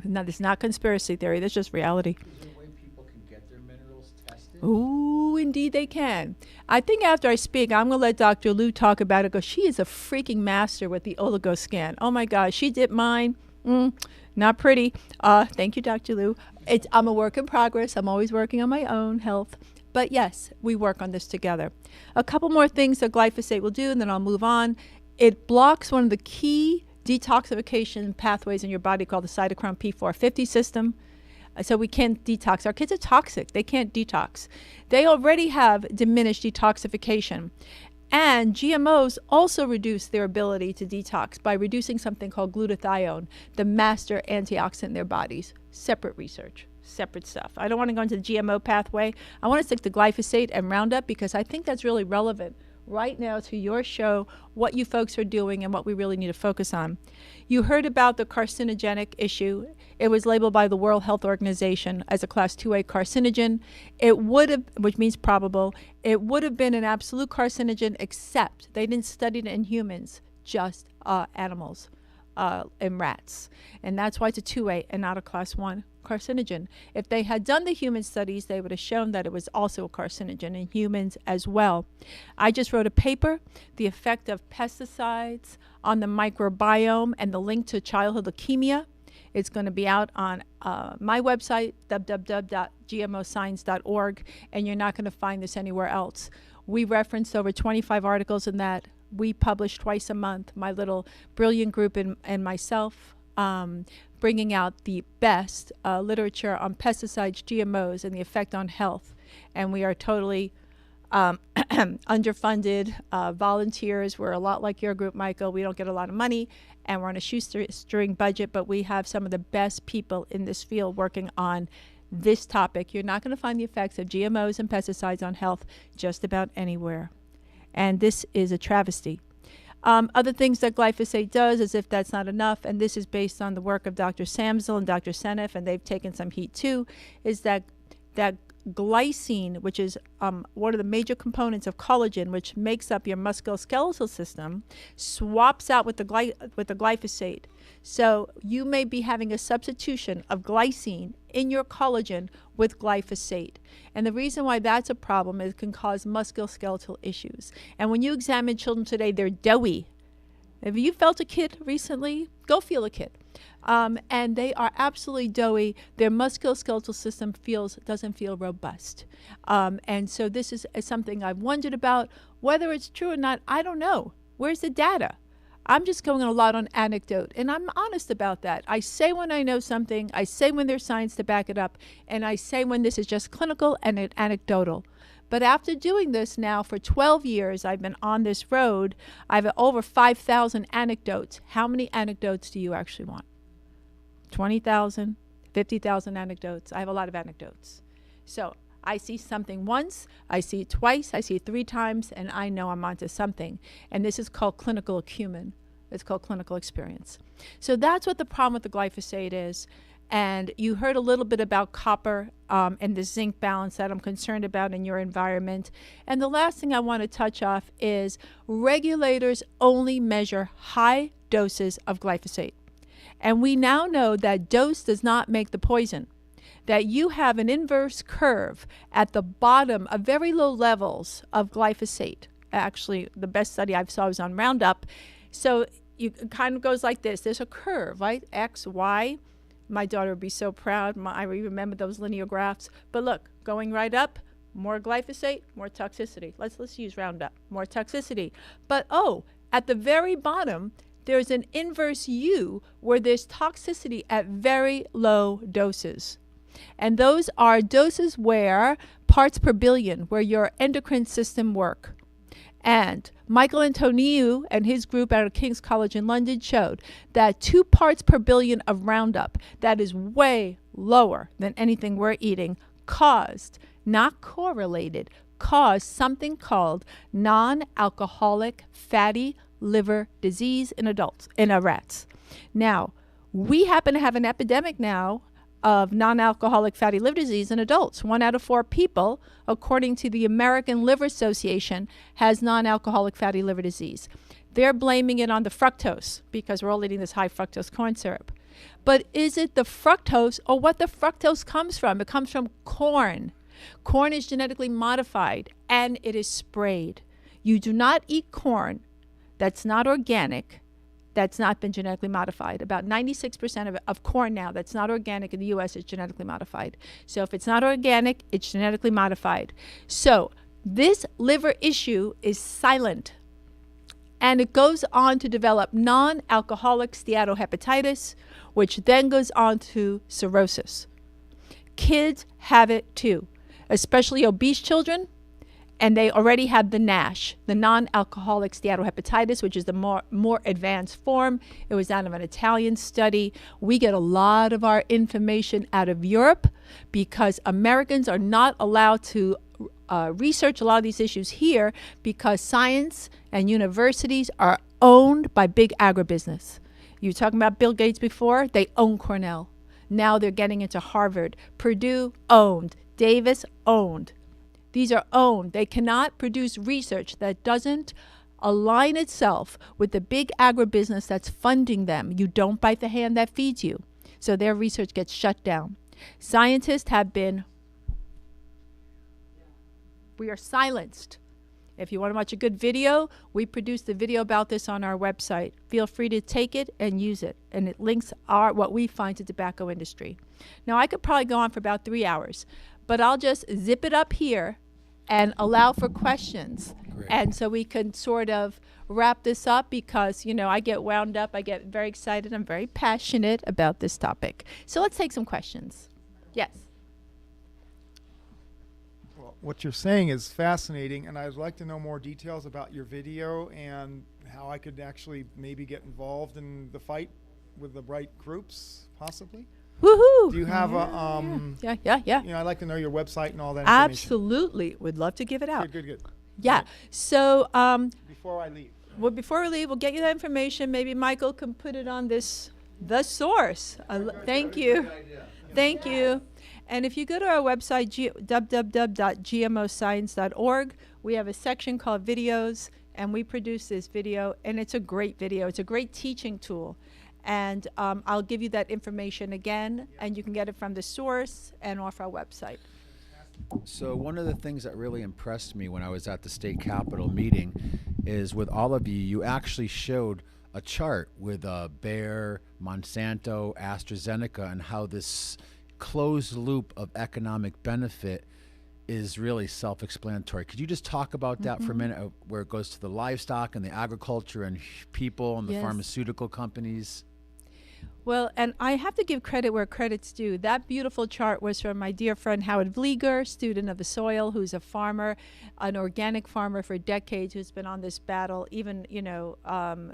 Speaker 12: No, this is not conspiracy theory, that's just reality.
Speaker 13: Is there a way people can get their minerals tested?
Speaker 12: Ooh, indeed they can. I think after I speak, I'm going to let Dr. Lou talk about it, because she is a freaking master with the oligoscan. Oh my gosh, she did mine. Not pretty. Thank you, Dr. Liu. I'm a work in progress. I'm always working on my own health. But yes, we work on this together. A couple more things that glyphosate will do, and then I'll move on. It blocks one of the key detoxification pathways in your body called the cytochrome P450 system. So we can't detox. Our kids are toxic. They can't detox. They already have diminished detoxification. And GMOs also reduce their ability to detox by reducing something called glutathione, the master antioxidant in their bodies. Separate research, separate stuff. I don't want to go into the GMO pathway. I want to stick to glyphosate and Roundup because I think that's really relevant right now to your show, what you folks are doing and what we really need to focus on. You heard about the carcinogenic issue. It was labeled by the World Health Organization as a class 2A carcinogen. It would have, which means probable, it would have been an absolute carcinogen except they didn't study it in humans, just animals and rats. And that's why it's a 2A and not a class 1 carcinogen. If they had done the human studies, they would have shown that it was also a carcinogen in humans as well. I just wrote a paper, The Effect of Pesticides on the Microbiome and the Link to Childhood Leukemia. It's going to be out on my website, www.gmoscience.org, and you're not going to find this anywhere else. We referenced over 25 articles in that. We publish twice a month, my little brilliant group and myself, bringing out the best literature on pesticides, GMOs, and the effect on health. And we are totally underfunded volunteers. We're a lot like your group, Michael. We don't get a lot of money, and we're on a shoestring budget, but we have some of the best people in this field working on this topic. You're not going to find the effects of GMOs and pesticides on health just about anywhere. And this is a travesty. Other things that glyphosate does, as if that's not enough, and this is based on the work of Dr. Samsel and Dr. Seneff, and they've taken some heat too, is that glycine, which is one of the major components of collagen, which makes up your musculoskeletal system, swaps out with the glyphosate. So you may be having a substitution of glycine in your collagen with glyphosate. And the reason why that's a problem is it can cause musculoskeletal issues. And when you examine children today, they're doughy. Have you felt a kid recently? Go feel a kid. And they are absolutely doughy. Their musculoskeletal system doesn't feel robust. And so this is something I've wondered about. Whether it's true or not, I don't know. Where's the data? I'm just going a lot on anecdote, and I'm honest about that. I say when I know something, I say when there's science to back it up, and I say when this is just clinical and anecdotal. But after doing this now for 12 years, I've been on this road, I have over 5,000 anecdotes. How many anecdotes do you actually want? 20,000, 50,000 anecdotes? I have a lot of anecdotes. So I see something once, I see it twice, I see it 3 times, and I know I'm onto something. And this is called clinical acumen. It's called clinical experience. So that's what the problem with the glyphosate is. And you heard a little bit about copper and the zinc balance that I'm concerned about in your environment. And the last thing I want to touch off is regulators only measure high doses of glyphosate. And we now know that dose does not make the poison, that you have an inverse curve at the bottom of very low levels of glyphosate. Actually, the best study I saw was on Roundup. So it kind of goes like this. There's a curve, right? X, Y. My daughter would be so proud. I remember those linear graphs. But look, going right up, more glyphosate, more toxicity. Let's use Roundup, more toxicity. But at the very bottom, there's an inverse U where there's toxicity at very low doses. And those are doses where parts per billion, where your endocrine system work. And Michael Antoniou and his group out of King's College in London showed that 2 parts per billion of Roundup, that is way lower than anything we're eating, caused, not correlated, caused something called non-alcoholic fatty liver disease in adults, in rats. Now, we happen to have an epidemic now of non-alcoholic fatty liver disease in adults. 1 out of 4 people, according to the American Liver Association, has non-alcoholic fatty liver disease. They're blaming it on the fructose because we're all eating this high fructose corn syrup. But is it the fructose or what the fructose comes from? It comes from corn. Corn is genetically modified and it is sprayed. You do not eat corn that's not organic, that's not been genetically modified. About 96% of corn now that's not organic in the U.S. is genetically modified. So if it's not organic, it's genetically modified. So this liver issue is silent. And it goes on to develop non-alcoholic steatohepatitis, which then goes on to cirrhosis. Kids have it too, especially obese children, and they already have the NASH, the non-alcoholic steatohepatitis, which is the more advanced form. It was out of an Italian study. We get a lot of our information out of Europe because Americans are not allowed to research a lot of these issues here because science and universities are owned by big agribusiness. You were talking about Bill Gates before? They own Cornell. Now they're getting into Harvard. Purdue owned. Davis owned. These are owned. They cannot produce research that doesn't align itself with the big agribusiness that's funding them. You don't bite the hand that feeds you. So their research gets shut down. Scientists have been we are silenced. If you want to watch a good video, we produced a video about this on our website. Feel free to take it and use it. And it links what we find to tobacco industry. Now, I could probably go on for about 3 hours, but I'll just zip it up here and allow for questions.
Speaker 13: Great.
Speaker 12: And so we can sort of wrap this up because, you know, I get wound up. I get very excited. I'm very passionate about this topic. So let's take some questions. Yes.
Speaker 14: What you're saying is fascinating, and I'd like to know more details about your video and how I could actually maybe get involved in the fight with the right groups, possibly.
Speaker 12: Woohoo!
Speaker 14: Do you have
Speaker 12: Yeah.
Speaker 14: You know, I'd like to know your website and all that information.
Speaker 12: Absolutely. Would love to give it out.
Speaker 14: Good.
Speaker 12: Yeah. So,
Speaker 14: Before I leave.
Speaker 12: well, before we leave, we'll get you that information. Maybe Michael can put it on this, The Source. Thank you. Thank you. And if you go to our website, www.gmoscience.org, we have a section called videos, and we produce this video, and it's a great video. It's a great teaching tool. And I'll give you that information again, and you can get it from The Source and off our website.
Speaker 13: So one of the things that really impressed me when I was at the state capitol meeting is with all of you, you actually showed a chart with Bayer, Monsanto, AstraZeneca, and how this closed loop of economic benefit is really self-explanatory. Could you just talk about that for a minute, where it goes to the livestock and the agriculture and people and the pharmaceutical companies?
Speaker 12: Well, and I have to give credit where credit's due. That beautiful chart was from my dear friend Howard Vlieger, student of the soil, who's a farmer, an organic farmer for decades, who's been on this battle even, you know,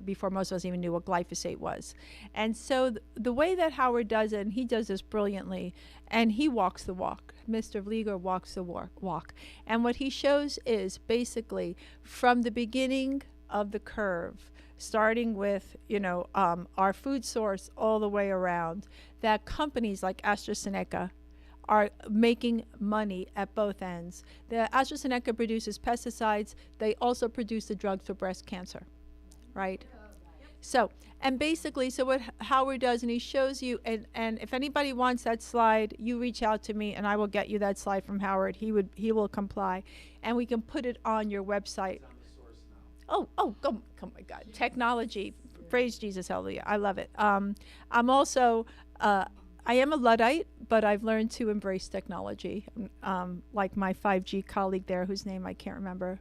Speaker 12: before most of us even knew what glyphosate was. And so the way that Howard does it, and he does this brilliantly, and he walks the walk. Mr. Vlieger walks the walk. And what he shows is basically from the beginning of the curve, starting with, you know, our food source all the way around, that companies like AstraZeneca are making money at both ends. The AstraZeneca produces pesticides. They also produce the drugs for breast cancer, right? So, and basically, so what Howard does, and he shows you, and if anybody wants that slide, you reach out to me and I will get you that slide from Howard. He will comply, and we can put it on your website. Oh, my God. Technology. Praise Jesus, hallelujah. I love it. I'm also, I am a Luddite, but I've learned to embrace technology. Like my 5G colleague there, whose name I can't remember.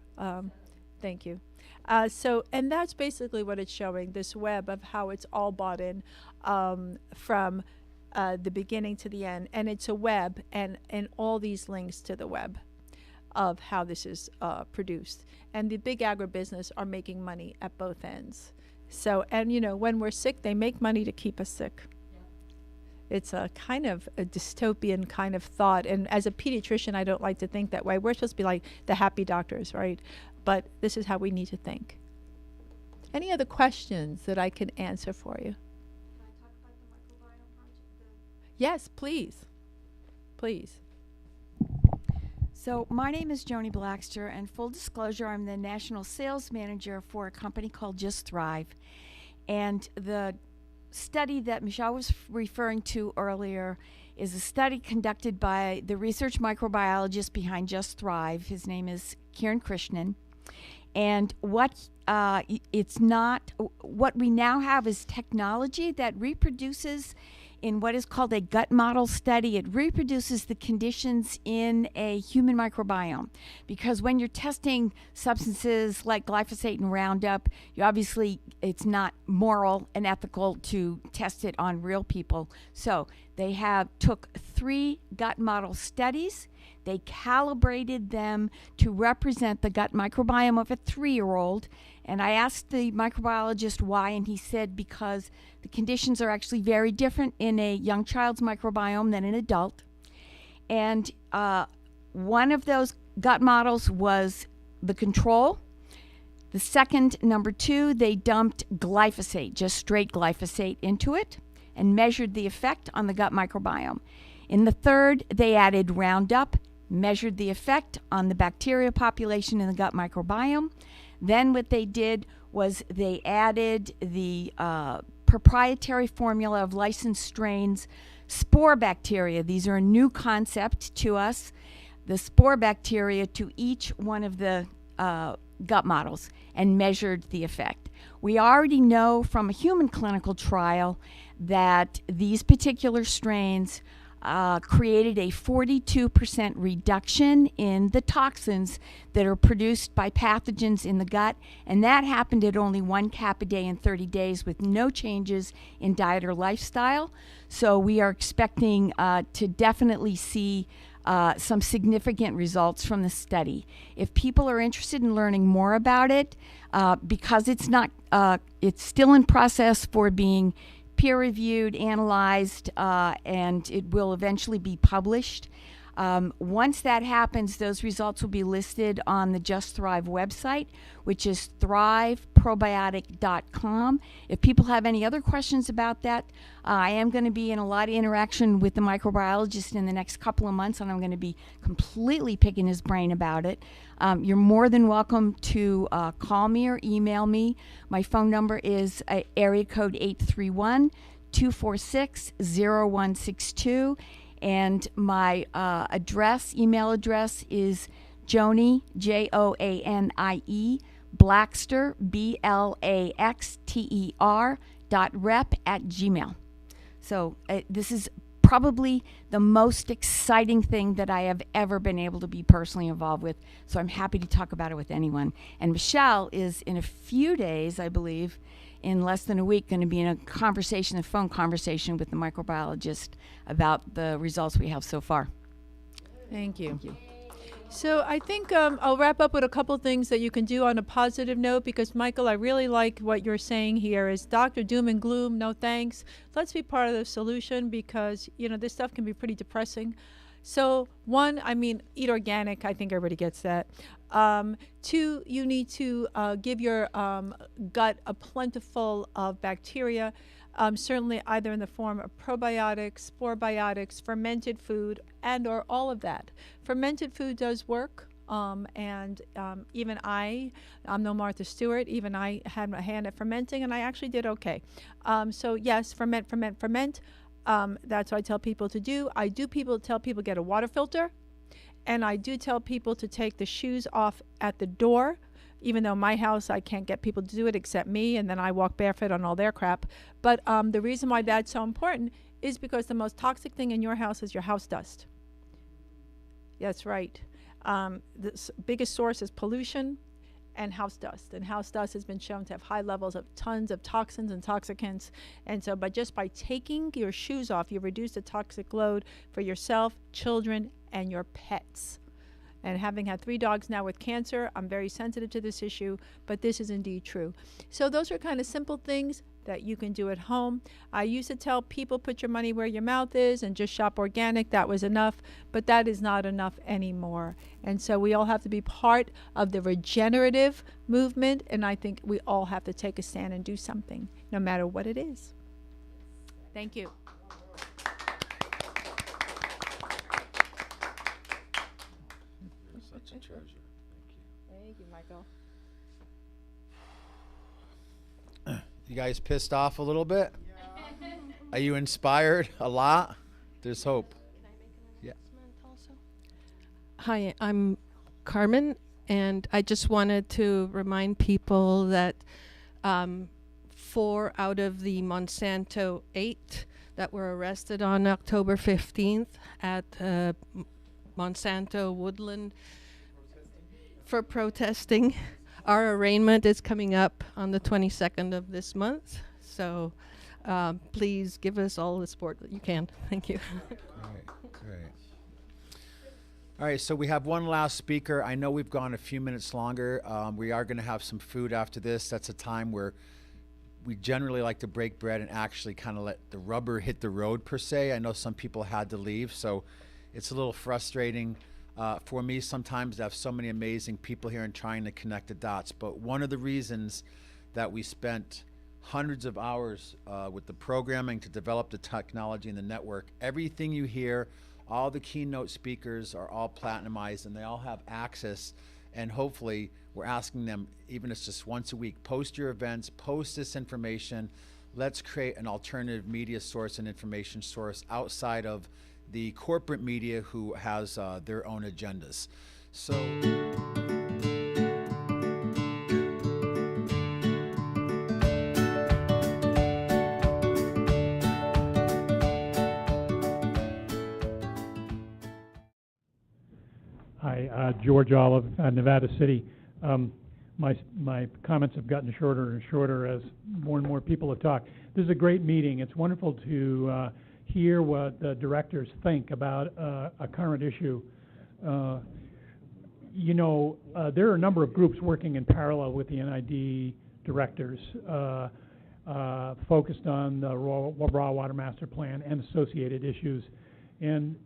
Speaker 12: Thank you. And that's basically what it's showing, this web of how it's all bought in from the beginning to the end. And it's a web, and all these links to the web of how this is produced. And the big agribusiness are making money at both ends. So, and you know, when we're sick, they make money to keep us sick. It's a kind of a dystopian kind of thought. And as a pediatrician, I don't like to think that way. We're supposed to be like the happy doctors, right? But this is how we need to think. Any other questions that I can answer for you? Can I talk about the microbiome project? Yes, please. Please.
Speaker 15: So my name is Joni Blackster, and full disclosure, I'm the national sales manager for a company called Just Thrive. And the study that Michelle was referring to earlier is a study conducted by the research microbiologist behind Just Thrive. His name is Kiran Krishnan. And what it's not, what we now have is technology that reproduces in what is called a gut model study. It reproduces the conditions in a human microbiome. Because when you're testing substances like glyphosate and Roundup, you obviously, it's not moral and ethical to test it on real people. So they took 3 gut model studies. They calibrated them to represent the gut microbiome of a 3-year-old. And I asked the microbiologist why, and he said because the conditions are actually very different in a young child's microbiome than an adult. And one of those gut models was the control. The second, number 2, they dumped glyphosate, just straight glyphosate into it, and measured the effect on the gut microbiome. In the third, they added Roundup, measured the effect on the bacteria population in the gut microbiome. Then what they did was they added the proprietary formula of licensed strains, spore bacteria. These are a new concept to us. The spore bacteria to each one of the gut models and measured the effect. We already know from a human clinical trial that these particular strains created a 42% reduction in the toxins that are produced by pathogens in the gut, and that happened at only 1 cap a day in 30 days with no changes in diet or lifestyle. So we are expecting to definitely see some significant results from the study. If people are interested in learning more about it, because it's still in process for being peer-reviewed, analyzed, and it will eventually be published. Once that happens, those results will be listed on the Just Thrive website, which is thriveprobiotic.com. If people have any other questions about that, I am going to be in a lot of interaction with the microbiologist in the next couple of months, and I'm going to be completely picking his brain about it. You're more than welcome to call me or email me. My phone number is area code 831-246-0162. And my email address is Joanie, Joanie, Blackster, BLAXTER, .rep@gmail. So this is probably the most exciting thing that I have ever been able to be personally involved with. So I'm happy to talk about it with anyone. And Michelle is in a few days, I believe, in less than a week, going to be in a phone conversation with the microbiologist about the results we have so far.
Speaker 12: Thank you. So I think I'll wrap up with a couple things that you can do on a positive note, because Michael, I really like what you're saying here is Dr. Doom and Gloom, no thanks. Let's be part of the solution, because, this stuff can be pretty depressing. So 1, eat organic. I think everybody gets that. 2, you need to give your gut a plentiful of bacteria, certainly either in the form of probiotics, spore biotics, fermented food, and or all of that. Fermented food does work. Even I'm no Martha Stewart, even I had a hand at fermenting, and I actually did okay. So yes, ferment. That's what I tell people to do. I do tell people get a water filter, and I do tell people to take the shoes off at the door, even though my house, I can't get people to do it except me, and then I walk barefoot on all their crap. But the reason why that's so important is because the most toxic thing in your house is your house dust. That's right. The biggest source is pollution and house dust. And house dust has been shown to have high levels of tons of toxins and toxicants. And so just by taking your shoes off, you reduce the toxic load for yourself, children, and your pets. And having had 3 dogs now with cancer, I'm very sensitive to this issue, but this is indeed true. So those are kind of simple things that you can do at home. I used to tell people, put your money where your mouth is and just shop organic. That was enough, but that is not enough anymore. And so we all have to be part of the regenerative movement, and I think we all have to take a stand and do something, no matter what it is. Thank you.
Speaker 13: You're such a treasure.
Speaker 12: Thank you, Michael.
Speaker 13: You guys pissed off a little bit? Yeah. Are you inspired a lot? There's hope.
Speaker 7: Hi, I'm Carmen.
Speaker 16: And I just wanted to remind people that 4 out of the Monsanto 8 that were arrested on October 15th at Monsanto Woodland for protesting. Our arraignment is coming up on the 22nd of this month. So please give us all the support that you can. Thank you.
Speaker 13: Great. All right, so we have one last speaker. I know we've gone a few minutes longer. We are going to have some food after this. That's a time where we generally like to break bread and actually kind of let the rubber hit the road, per se. I know some people had to leave, so it's a little frustrating for me sometimes to have so many amazing people here and trying to connect the dots. But one of the reasons that we spent hundreds of hours with the programming to develop the technology and the network, everything you hear, all the keynote speakers are all platinumized, and they all have access. And hopefully we're asking them, even if it's just once a week, post your events, post this information. Let's create an alternative media source and information source outside of the corporate media who has their own agendas. So.
Speaker 17: Hi, George Olive, Nevada City. My comments have gotten shorter and shorter as more and more people have talked. This is a great meeting. It's wonderful to hear what the directors think about a current issue. You know, there are a number of groups working in parallel with the NID directors focused on the Raw Water Master Plan and associated issues. And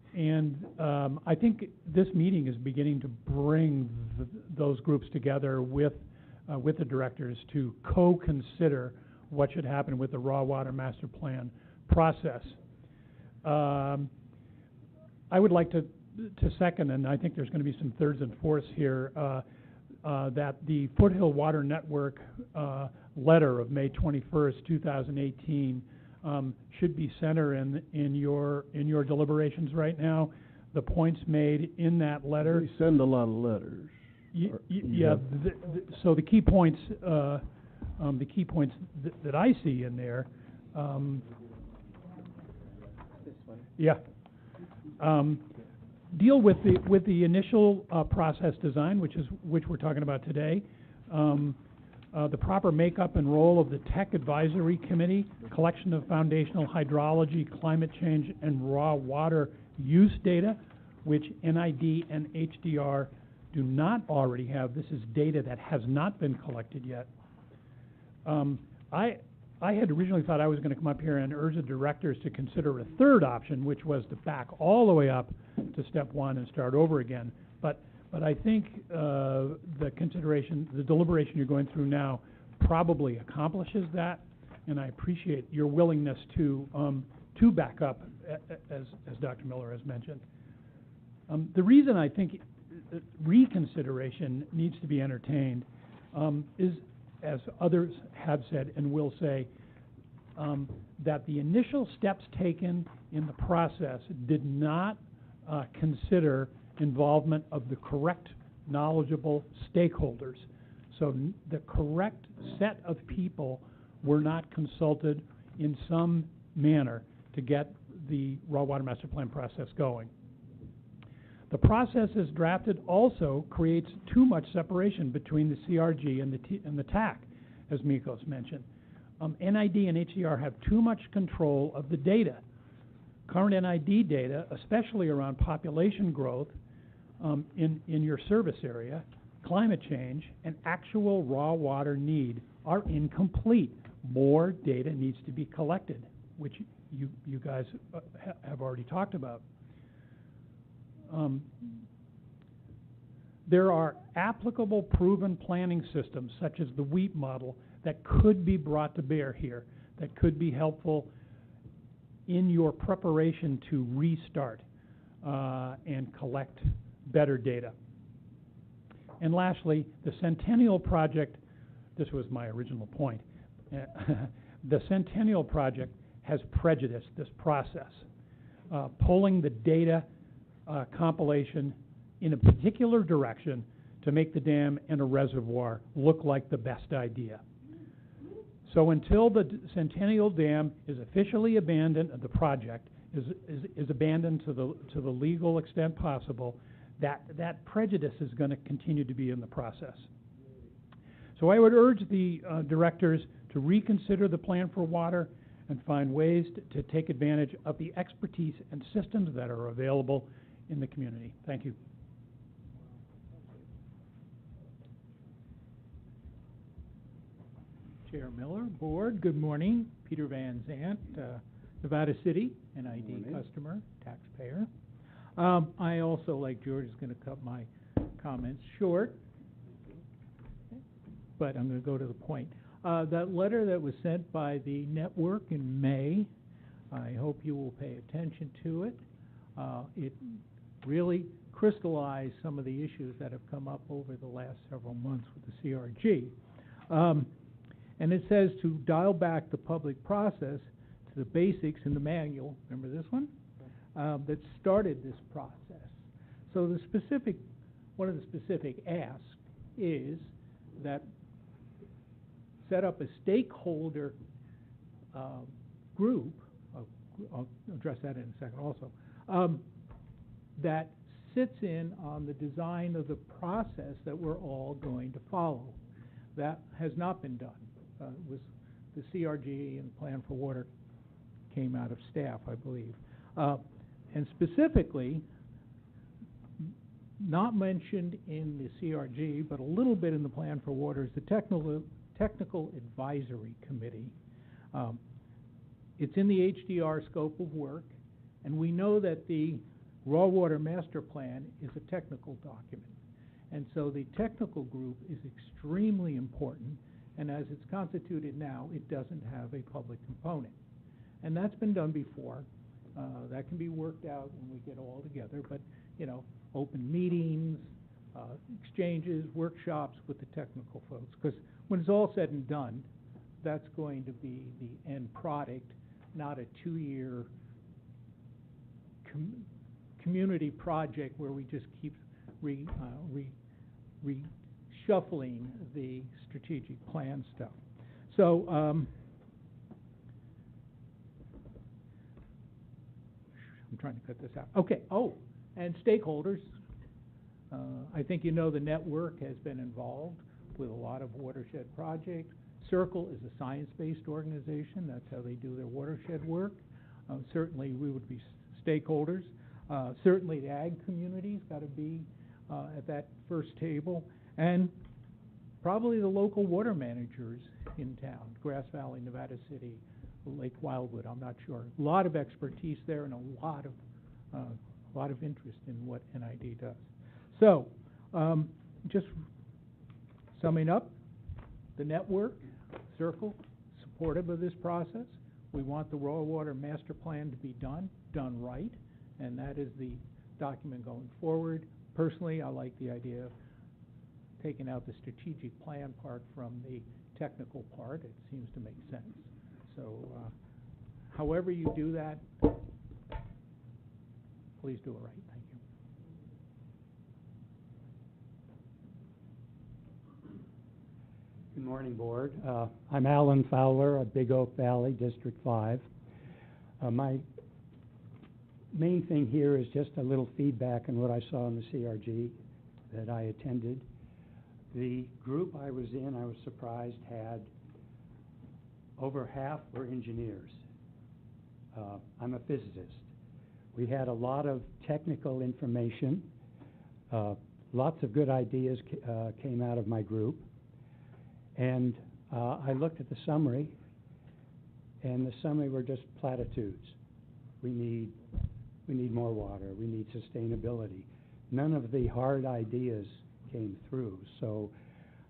Speaker 17: I think this meeting is beginning to bring those groups together with the directors to co-consider what should happen with the Raw Water Master Plan process. I would like to second, and I think there's going to be some thirds and fourths here, that the Foothill Water Network letter of May 21st, 2018 should be center in your deliberations right now. The points made in that letter.
Speaker 5: We send a lot of letters.
Speaker 17: So the key points, that I see in there.
Speaker 7: This one.
Speaker 17: Yeah. Deal with the initial process design, which we're talking about today. The proper makeup and role of the Tech Advisory Committee, collection of foundational hydrology, climate change, and raw water use data, which NID and HDR do not already have. This is data that has not been collected yet. I had originally thought I was going to come up here and urge the directors to consider a third option, which was to back all the way up to step one and start over again. But I think the deliberation you're going through now probably accomplishes that, and I appreciate your willingness to back up, as Dr. Miller has mentioned. The reason I think reconsideration needs to be entertained is, as others have said and will say, that the initial steps taken in the process did not consider involvement of the correct, knowledgeable stakeholders. So the correct set of people were not consulted in some manner to get the Raw Water Master Plan process going. The process as drafted also creates too much separation between the CRG and the TAC, as Mikos mentioned. NID and HDR have too much control of the data. Current NID data, especially around population growth in your service area, climate change, and actual raw water need are incomplete. More data needs to be collected, which you guys have already talked about. There are applicable proven planning systems, such as the WEEP model, that could be brought to bear here, that could be helpful in your preparation to restart and collect better data. And lastly, the Centennial Project, this was my original point, the Centennial Project has prejudiced this process, pulling the data compilation in a particular direction to make the dam and a reservoir look like the best idea. So until the Centennial Dam is officially abandoned, the project is abandoned to the legal extent possible, that prejudice is going to continue to be in the process. So I would urge the directors to reconsider the plan for water and find ways to take advantage of the expertise and systems that are available in the community. Thank you. Chair Miller, Board, good morning. Peter Van Zant, Nevada City, NID customer, taxpayer. I also, like George, is going to cut my comments short, but I'm going to go to the point. That letter that was sent by the network in May, I hope you will pay attention to it. It really crystallized some of the issues that have come up over the last several months with the CRG. And it says to dial back the public process to the basics in the manual, remember this one? That started this process. So the specific, one of the specific asks is that set up a stakeholder group, I'll address that in a second also, that sits in on the design of the process that we're all going to follow. That has not been done. It was the CRG and Plan for Water came out of staff, I believe. And specifically, not mentioned in the CRG, but a little bit in the Plan for Water is the Technical Advisory Committee. It's in the HDR scope of work, and we know that the Raw Water Master Plan is a technical document. And so the technical group is extremely important, and as it's constituted now, it doesn't have a public component. And that's been done before. That can be worked out when we get all together, but, you know, open meetings, exchanges, workshops with the technical folks, because when it's all said and done, that's going to be the end product, not a 2-year community project where we just keep reshuffling the strategic plan stuff. So I'm trying to cut this out. Okay, and stakeholders. I think you know the network has been involved with a lot of watershed projects. Circle is a science-based organization. That's how they do their watershed work. Certainly we would be stakeholders. Certainly the ag community's got to be at that first table. And probably the local water managers in town, Grass Valley, Nevada City, Lake Wildwood, I'm not sure. A lot of expertise there and a lot of interest in what NID does. So, just summing up, the network, Circle, supportive of this process. We want the Raw Water Master Plan to be done right, and that is the document going forward. Personally, I like the idea of taking out the strategic plan part from the technical part. It seems to make sense. So, however you do that, please do it right. Thank you.
Speaker 18: Good morning, Board. I'm Alan Fowler of Big Oak Valley, District 5. My main thing here is just a little feedback on what I saw in the CRG that I attended. The group I was in, I was surprised, had over half were engineers. I'm a physicist. We had a lot of technical information. Lots of good ideas came out of my group. And I looked at the summary, and the summary were just platitudes. We need more water. We need sustainability. None of the hard ideas came through. So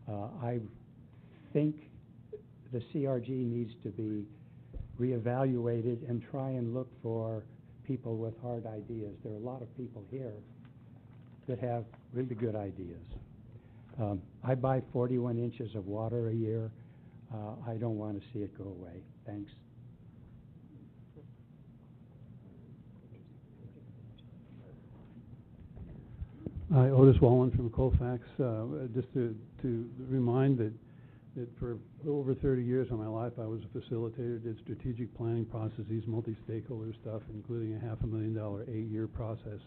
Speaker 18: I think the CRG needs to be reevaluated and try and look for people with hard ideas. There are a lot of people here that have really good ideas. I buy 41 inches of water a year. I don't want to see it go away. Thanks.
Speaker 8: Hi, Otis Wallen from Colfax. Just to remind that for over 30 years of my life, I was a facilitator, did strategic planning processes, multi-stakeholder stuff, including a $500,000 8-year process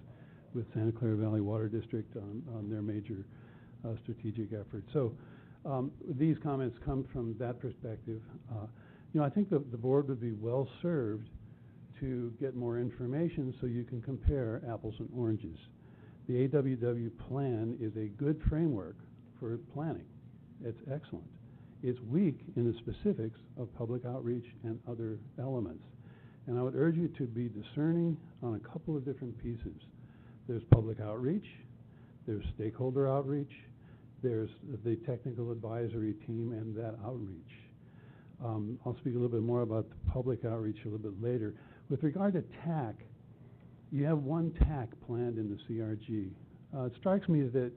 Speaker 8: with Santa Clara Valley Water District on their major strategic effort. So these comments come from that perspective. I think the board would be well served to get more information so you can compare apples and oranges. The AWW plan is a good framework for planning. It's excellent. It's weak in the specifics of public outreach and other elements. And I would urge you to be discerning on a couple of different pieces. There's public outreach, there's stakeholder outreach, there's the technical advisory team and that outreach. I'll speak a little bit more about the public outreach a little bit later. With regard to TAC, you have one TAC planned in the CRG. It strikes me that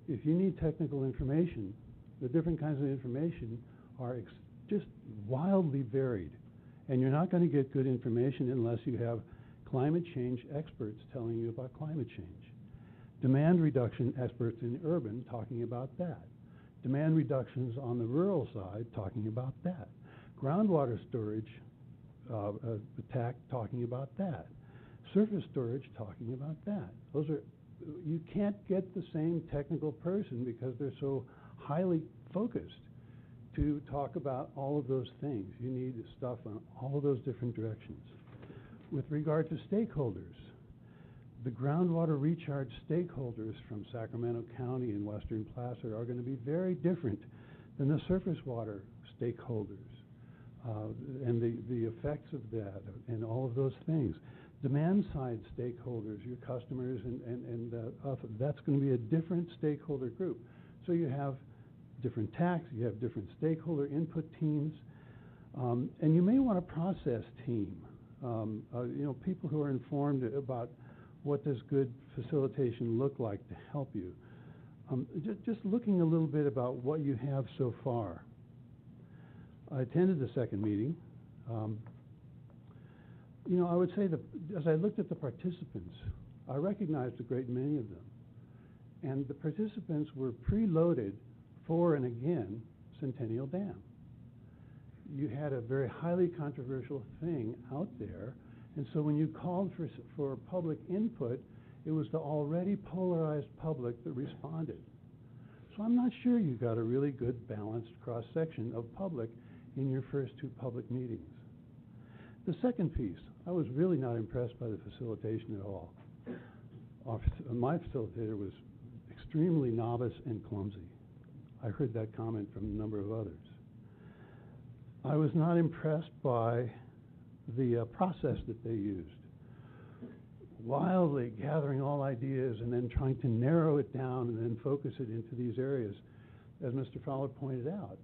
Speaker 8: if you need technical information, the different kinds of information are just wildly varied. And you're not going to get good information unless you have climate change experts telling you about climate change. Demand reduction experts in urban talking about that. Demand reductions on the rural side talking about that. Groundwater storage, TAC talking about that. Surface storage talking about that. You can't get the same technical person because they're so highly focused to talk about all of those things. You need stuff on all of those different directions. With regard to stakeholders, the groundwater recharge stakeholders from Sacramento County and Western Placer are going to be very different than the surface water stakeholders and the effects of that and all of those things. Demand side stakeholders, your customers, and that's going to be a different stakeholder group. So you have different tax, you have different stakeholder input teams, and you may want a process team. People who are informed about what does good facilitation look like to help you. Just looking a little bit about what you have so far. I attended the second meeting. I would say that as I looked at the participants, I recognized a great many of them. And the participants were preloaded for and again Centennial Dam. You had a very highly controversial thing out there, and so when you called for public input, it was the already polarized public that responded. So I'm not sure you got a really good balanced cross-section of public in your first two public meetings. The second piece, I was really not impressed by the facilitation at all. My facilitator was extremely novice and clumsy. I heard that comment from a number of others. I was not impressed by the process that they used. Wildly gathering all ideas and then trying to narrow it down and then focus it into these areas, as Mr. Fowler pointed out.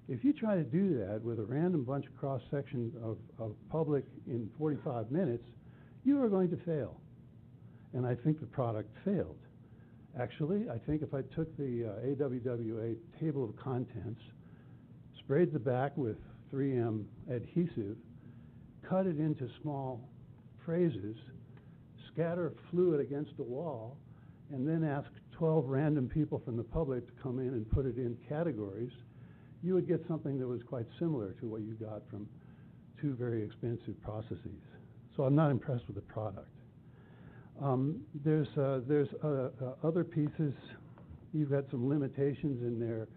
Speaker 8: If you try to do that with a random bunch of cross-section of public in 45 minutes, you are going to fail. And I think the product failed. Actually, I think if I took the AWWA table of contents, sprayed the back with 3M adhesive, cut it into small phrases, scatter fluid against a wall, and then ask 12 random people from the public to come in and put it in categories, you would get something that was quite similar to what you got from two very expensive processes. So I'm not impressed with the product. There's other pieces. You've got some limitations in there.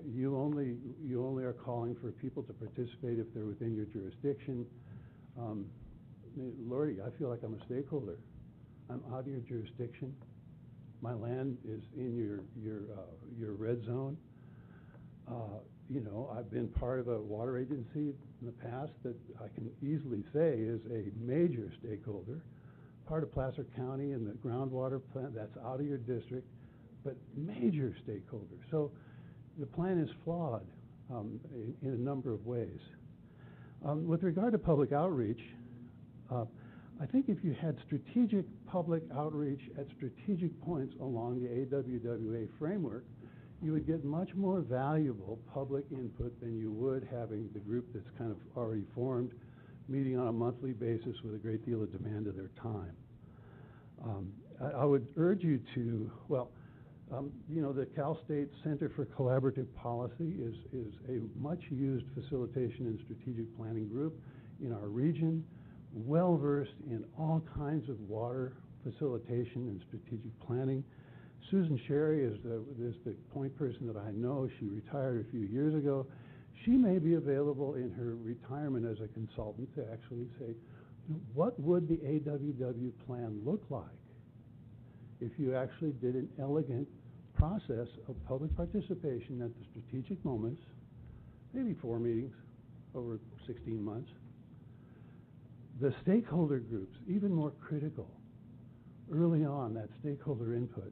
Speaker 8: You only are calling for people to participate if they're within your jurisdiction. Lordy, I feel like I'm a stakeholder. I'm out of your jurisdiction. My land is in your red zone. I've been part of a water agency in the past that I can easily say is a major stakeholder, part of Placer County and the groundwater plant that's out of your district, but major stakeholder. So the plan is flawed in a number of ways. With regard to public outreach, I think if you had strategic public outreach at strategic points along the AWWA framework, you would get much more valuable public input than you would having the group that's kind of already formed, meeting on a monthly basis with a great deal of demand of their time. I would urge you to, you know, the Cal State Center for Collaborative Policy is a much-used facilitation and strategic planning group in our region, well-versed in all kinds of water facilitation and strategic planning. Susan Sherry is the point person that I know. She retired a few years ago. She may be available in her retirement as a consultant to actually say, what would the AWW plan look like if you actually did an elegant process of public participation at the strategic moments, maybe 4 meetings over 16 months. The stakeholder groups, even more critical, early on, that stakeholder input,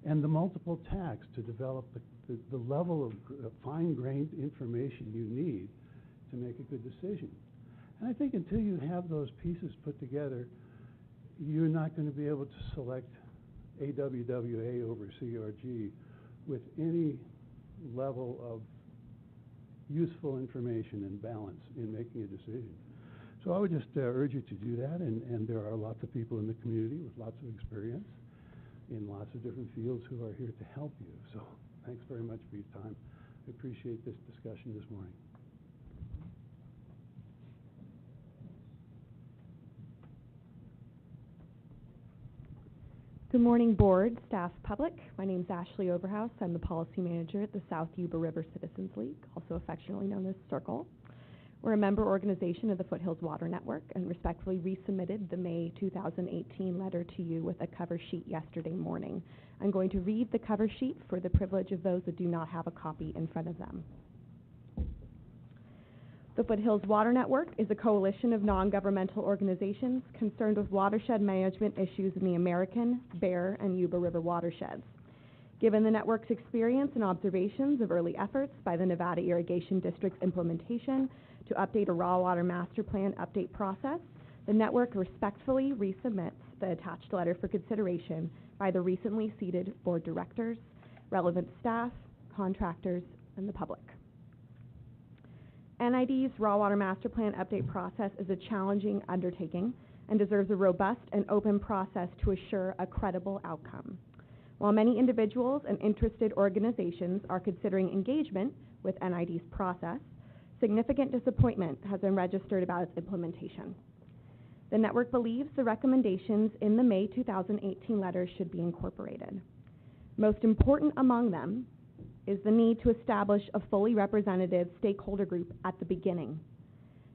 Speaker 8: and the multiple tasks to develop the level of fine-grained information you need to make a good decision. And I think until you have those pieces put together, you're not going to be able to select AWWA over CRG with any level of useful information and balance in making a decision. So I would just urge you to do that, and there are lots of people in the community with lots of experience in lots of different fields who are here to help you. So thanks very much for your time. I appreciate this discussion this morning.
Speaker 19: Good morning, board, staff, public. My name is Ashley Overhouse. I'm the policy manager at the South Yuba River Citizens League, also affectionately known as Circle. We're a member organization of the Foothills Water Network and respectfully resubmitted the May 2018 letter to you with a cover sheet yesterday morning. I'm going to read the cover sheet for the privilege of those that do not have a copy in front of them. The Foothills Water Network is a coalition of non-governmental organizations concerned with watershed management issues in the American, Bear, and Yuba River watersheds. Given the network's experience and observations of early efforts by the Nevada Irrigation District's implementation to update a raw water master plan update process, the network respectfully resubmits the attached letter for consideration by the recently seated board directors, relevant staff, contractors, and the public. NID's raw water master plan update process is a challenging undertaking and deserves a robust and open process to assure a credible outcome. While many individuals and interested organizations are considering engagement with NID's process, significant disappointment has been registered about its implementation. The network believes the recommendations in the May 2018 letter should be incorporated. Most important among them is the need to establish a fully representative stakeholder group at the beginning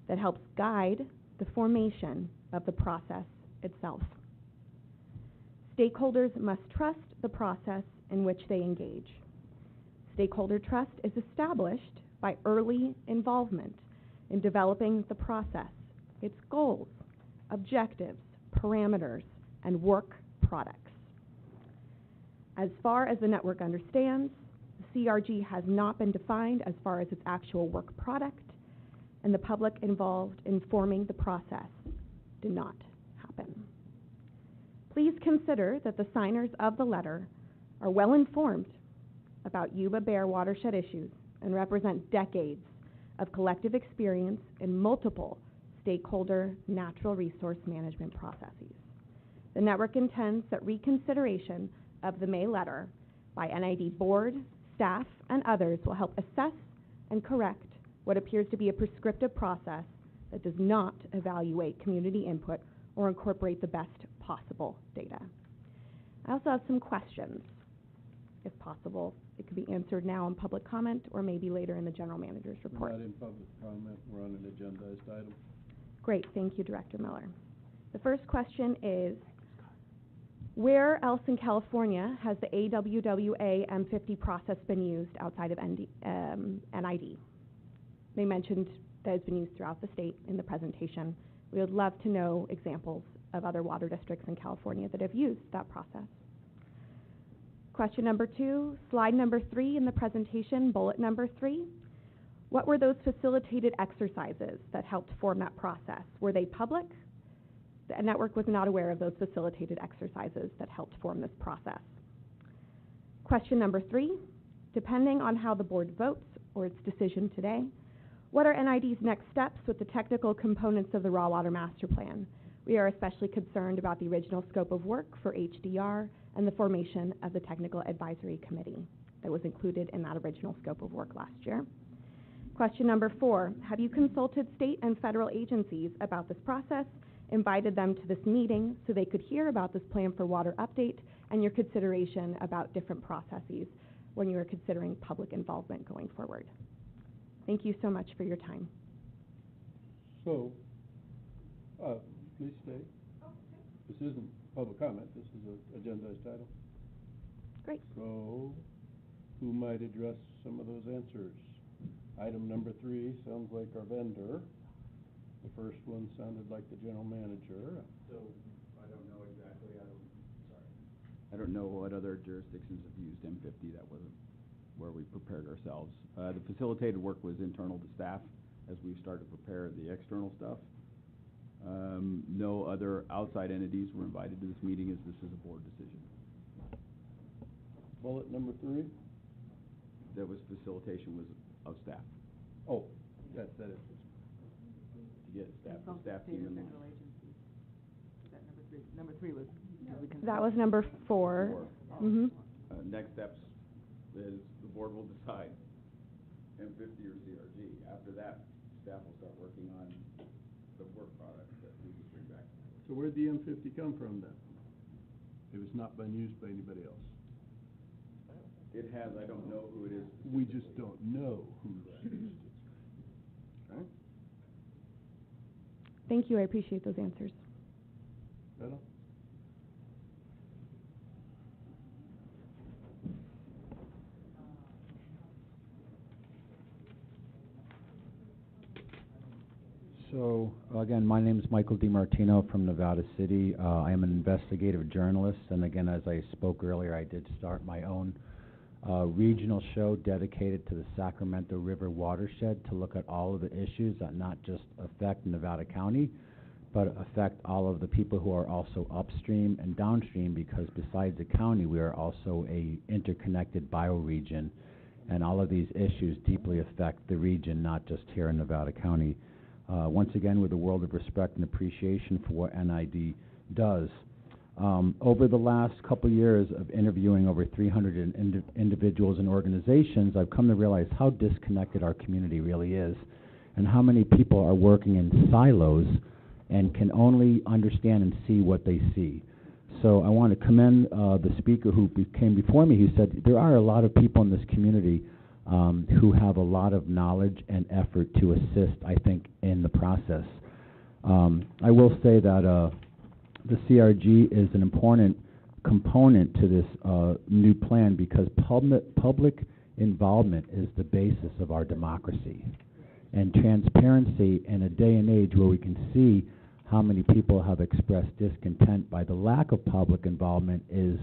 Speaker 19: that helps guide the formation of the process itself. Stakeholders must trust the process in which they engage. Stakeholder trust is established by early involvement in developing the process, its goals, objectives, parameters, and work products. As far as the network understands, the CRG has not been defined as far as its actual work product, and the public involved in forming the process did not happen. Please consider that the signers of the letter are well informed about Yuba Bear watershed issues and represent decades of collective experience in multiple stakeholder natural resource management processes. The network intends that reconsideration of the May letter by NID board, staff, and others will help assess and correct what appears to be a prescriptive process that does not evaluate community input or incorporate the best possible data. I also have some questions. If possible, it could be answered now in public comment or maybe later in the general manager's report.
Speaker 5: We're not in public comment, we're on an agendized item.
Speaker 19: Great, thank you, Director Miller. The first question is, where else in California has the AWWA M50 process been used outside of NID? They mentioned that it's been used throughout the state in the presentation. We would love to know examples of other water districts in California that have used that process. Question number 2, slide number 3 in the presentation, bullet number 3. What were those facilitated exercises that helped form that process? Were they public? The network was not aware of those facilitated exercises that helped form this process. Question number 3, depending on how the board votes or its decision today, what are NID's next steps with the technical components of the raw water master plan? We are especially concerned about the original scope of work for HDR and the formation of the Technical Advisory Committee that was included in that original scope of work last year. Question number 4, have you consulted state and federal agencies about this process, invited them to this meeting so they could hear about this plan for water update and your consideration about different processes when you are considering public involvement going forward? Thank you so much for your time.
Speaker 5: So, please stay. This isn't public comment, this is an agendized item.
Speaker 19: Great.
Speaker 5: So, who might address some of those answers? Item number 3 sounds like our vendor. The first one sounded like the general manager.
Speaker 10: So, I don't know exactly, I don't know what other jurisdictions have used M50. That wasn't where we prepared ourselves. The facilitated work was internal to staff as we started to prepare the external stuff. No other outside entities were invited to this meeting as this is a board decision.
Speaker 5: Bullet number 3?
Speaker 10: That was facilitation was of staff.
Speaker 5: Oh, that is.
Speaker 10: To get staff team in there.
Speaker 11: Is that number 3? Number 3 was.
Speaker 19: That was number 4. Mm-hmm.
Speaker 10: Next steps is the board will decide M50 or CRG. After that, staff will start working on the work product that we can bring back.
Speaker 5: So where'd the M50 come from then? It was not been used by anybody else.
Speaker 10: It has, I don't know who it is.
Speaker 5: We just don't know who's used it. Okay?
Speaker 19: Thank you, I appreciate those answers.
Speaker 5: Beto?
Speaker 1: So, again, my name is Michael DiMartino from Nevada City. I am an investigative journalist, and again, as I spoke earlier, I did start my own regional show dedicated to the Sacramento River watershed to look at all of the issues that not just affect Nevada County, but affect all of the people who are also upstream and downstream, because besides the county, we are also a interconnected bioregion, and all of these issues deeply affect the region, not just here in Nevada County. Once again, with a world of respect and appreciation for what NID does. Over the last couple years of interviewing over 300 individuals and organizations, I've come to realize how disconnected our community really is, and how many people are working in silos and can only understand and see what they see. So I want to commend the speaker who came before me, who said there are a lot of people in this community who have a lot of knowledge and effort to assist, I think, in the process. I will say that the CRG is an important component to this new plan, because public involvement is the basis of our democracy. And transparency in a day and age where we can see how many people have expressed discontent by the lack of public involvement is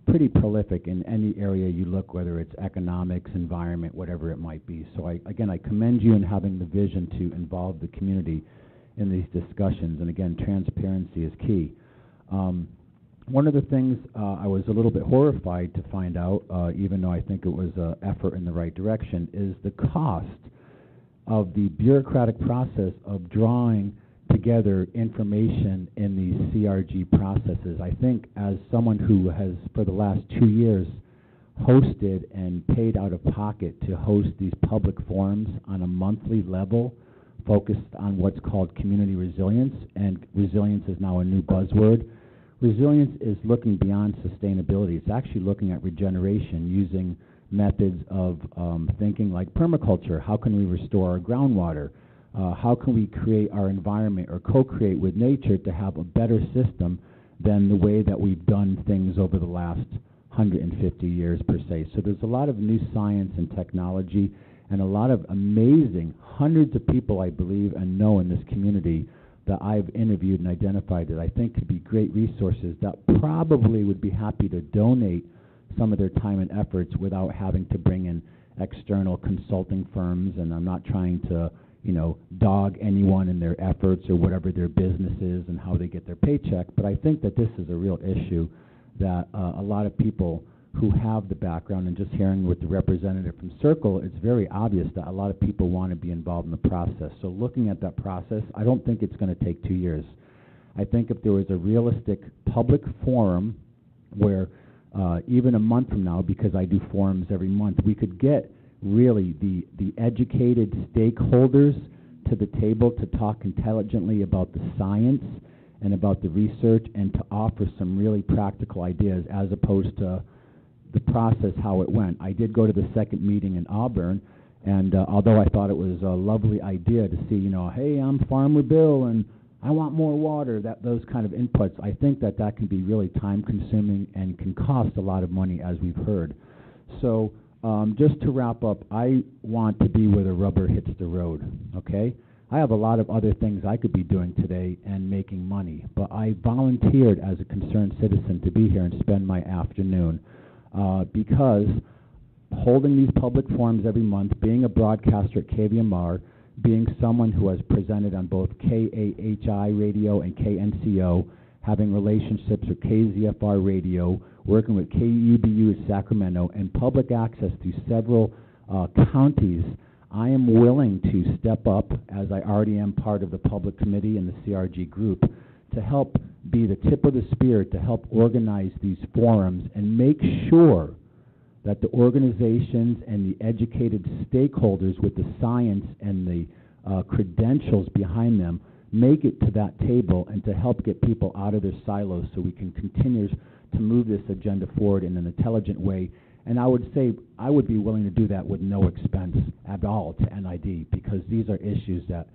Speaker 1: pretty prolific in any area you look, whether it's economics, environment, whatever it might be. So I commend you in having the vision to involve the community in these discussions. And again, transparency is key. One of the things I was a little bit horrified to find out, even though I think it was an effort in the right direction, is the cost of the bureaucratic process of drawing together information in these CRG processes. I think as someone who has, for the last 2 years, hosted and paid out of pocket to host these public forums on a monthly level focused on what's called community resilience, and resilience is now a new buzzword. Resilience is looking beyond sustainability. It's actually looking at regeneration using methods of thinking like permaculture. How can we restore our groundwater? How can we create our environment or co-create with nature to have a better system than the way that we've done things over the last 150 years per se? So there's a lot of new science and technology and a lot of amazing, hundreds of people I believe and know in this community that I've interviewed and identified that I think could be great resources that probably would be happy to donate some of their time and efforts without having to bring in external consulting firms. And I'm not trying to dog anyone in their efforts or whatever their business is and how they get their paycheck, but I think that this is a real issue that a lot of people who have the background, and just hearing with the representative from Circle, it's very obvious that a lot of people want to be involved in the process. So looking at that process, I don't think it's going to take 2 years. I think if there was a realistic public forum where even a month from now, because I do forums every month, we could get really the educated stakeholders to the table to talk intelligently about the science and about the research and to offer some really practical ideas as opposed to the process, how it went. I did go to the second meeting in Auburn, and although I thought it was a lovely idea to see, you know, hey, I'm Farmer Bill and I want more water, those kind of inputs, I think that can be really time consuming and can cost a lot of money, as we've heard. So just to wrap up, I want to be where the rubber hits the road, okay? I have a lot of other things I could be doing today and making money, but I volunteered as a concerned citizen to be here and spend my afternoon because holding these public forums every month, being a broadcaster at KVMR, being someone who has presented on both KAHI radio and KNCO, having relationships with KZFR radio, working with KUBU in Sacramento, and public access to several counties, I am willing to step up, as I already am part of the public committee and the CRG group, to help be the tip of the spear to help organize these forums and make sure that the organizations and the educated stakeholders with the science and the credentials behind them make it to that table and to help get people out of their silos so we can continue to move this agenda forward in an intelligent way. And I would say I would be willing to do that with no expense at all to NID, because these are issues that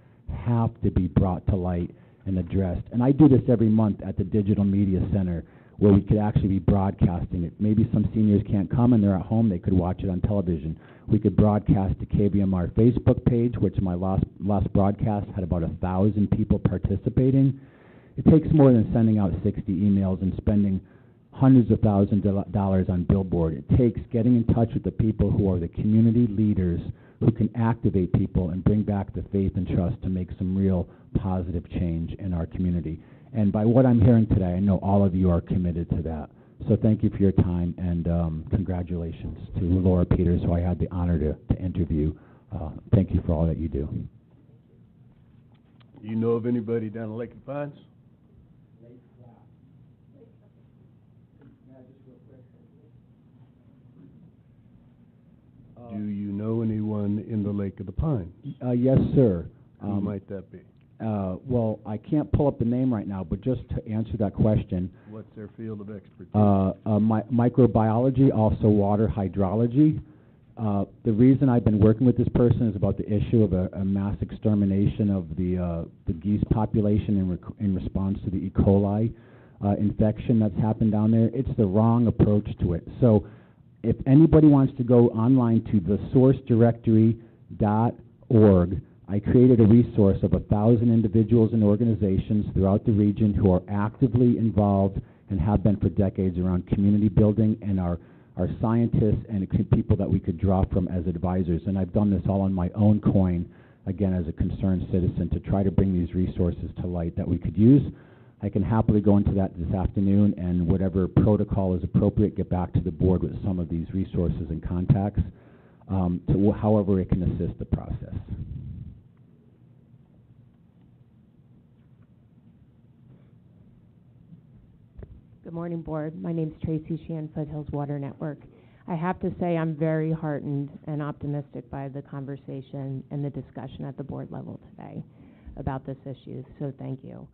Speaker 1: have to be brought to light and addressed. And I do this every month at the Digital Media Center, where we could actually be broadcasting it. Maybe some seniors can't come and they're at home, they could watch it on television. We could broadcast the KVMR Facebook page, which my last broadcast had about 1,000 people participating. It takes more than sending out 60 emails and spending hundreds of thousands of dollars on billboard. It takes getting in touch with the people who are the community leaders who can activate people and bring back the faith and trust to make some real positive change in our community. And by what I'm hearing today, I know all of you are committed to that. So thank you for your time, and congratulations to Laura Peters, who I had the honor to interview. Thank you for all that you do.
Speaker 5: You know of anybody down at Lake of Pines? Do you know anyone in the Lake of the Pines?
Speaker 1: Yes, sir.
Speaker 5: Who might that be?
Speaker 1: Well, I can't pull up the name right now, but just to answer that question.
Speaker 5: What's their field of expertise?
Speaker 1: Microbiology, also water hydrology. The reason I've been working with this person is about the issue of a mass extermination of the geese population in response to the E. coli infection that's happened down there. It's the wrong approach to it. So if anybody wants to go online to thesourcedirectory.org, I created a resource of 1,000 individuals and organizations throughout the region who are actively involved and have been for decades around community building, and our scientists and people that we could draw from as advisors. And I've done this all on my own coin, again, as a concerned citizen, to try to bring these resources to light that we could use. I can happily go into that this afternoon, and whatever protocol is appropriate, get back to the board with some of these resources and contacts to however it can assist the process.
Speaker 20: Good morning, Board. My name is Tracy Sheehan, Foothills Water Network. I have to say I'm very heartened and optimistic by the conversation and the discussion at the board level today about this issue, so thank you.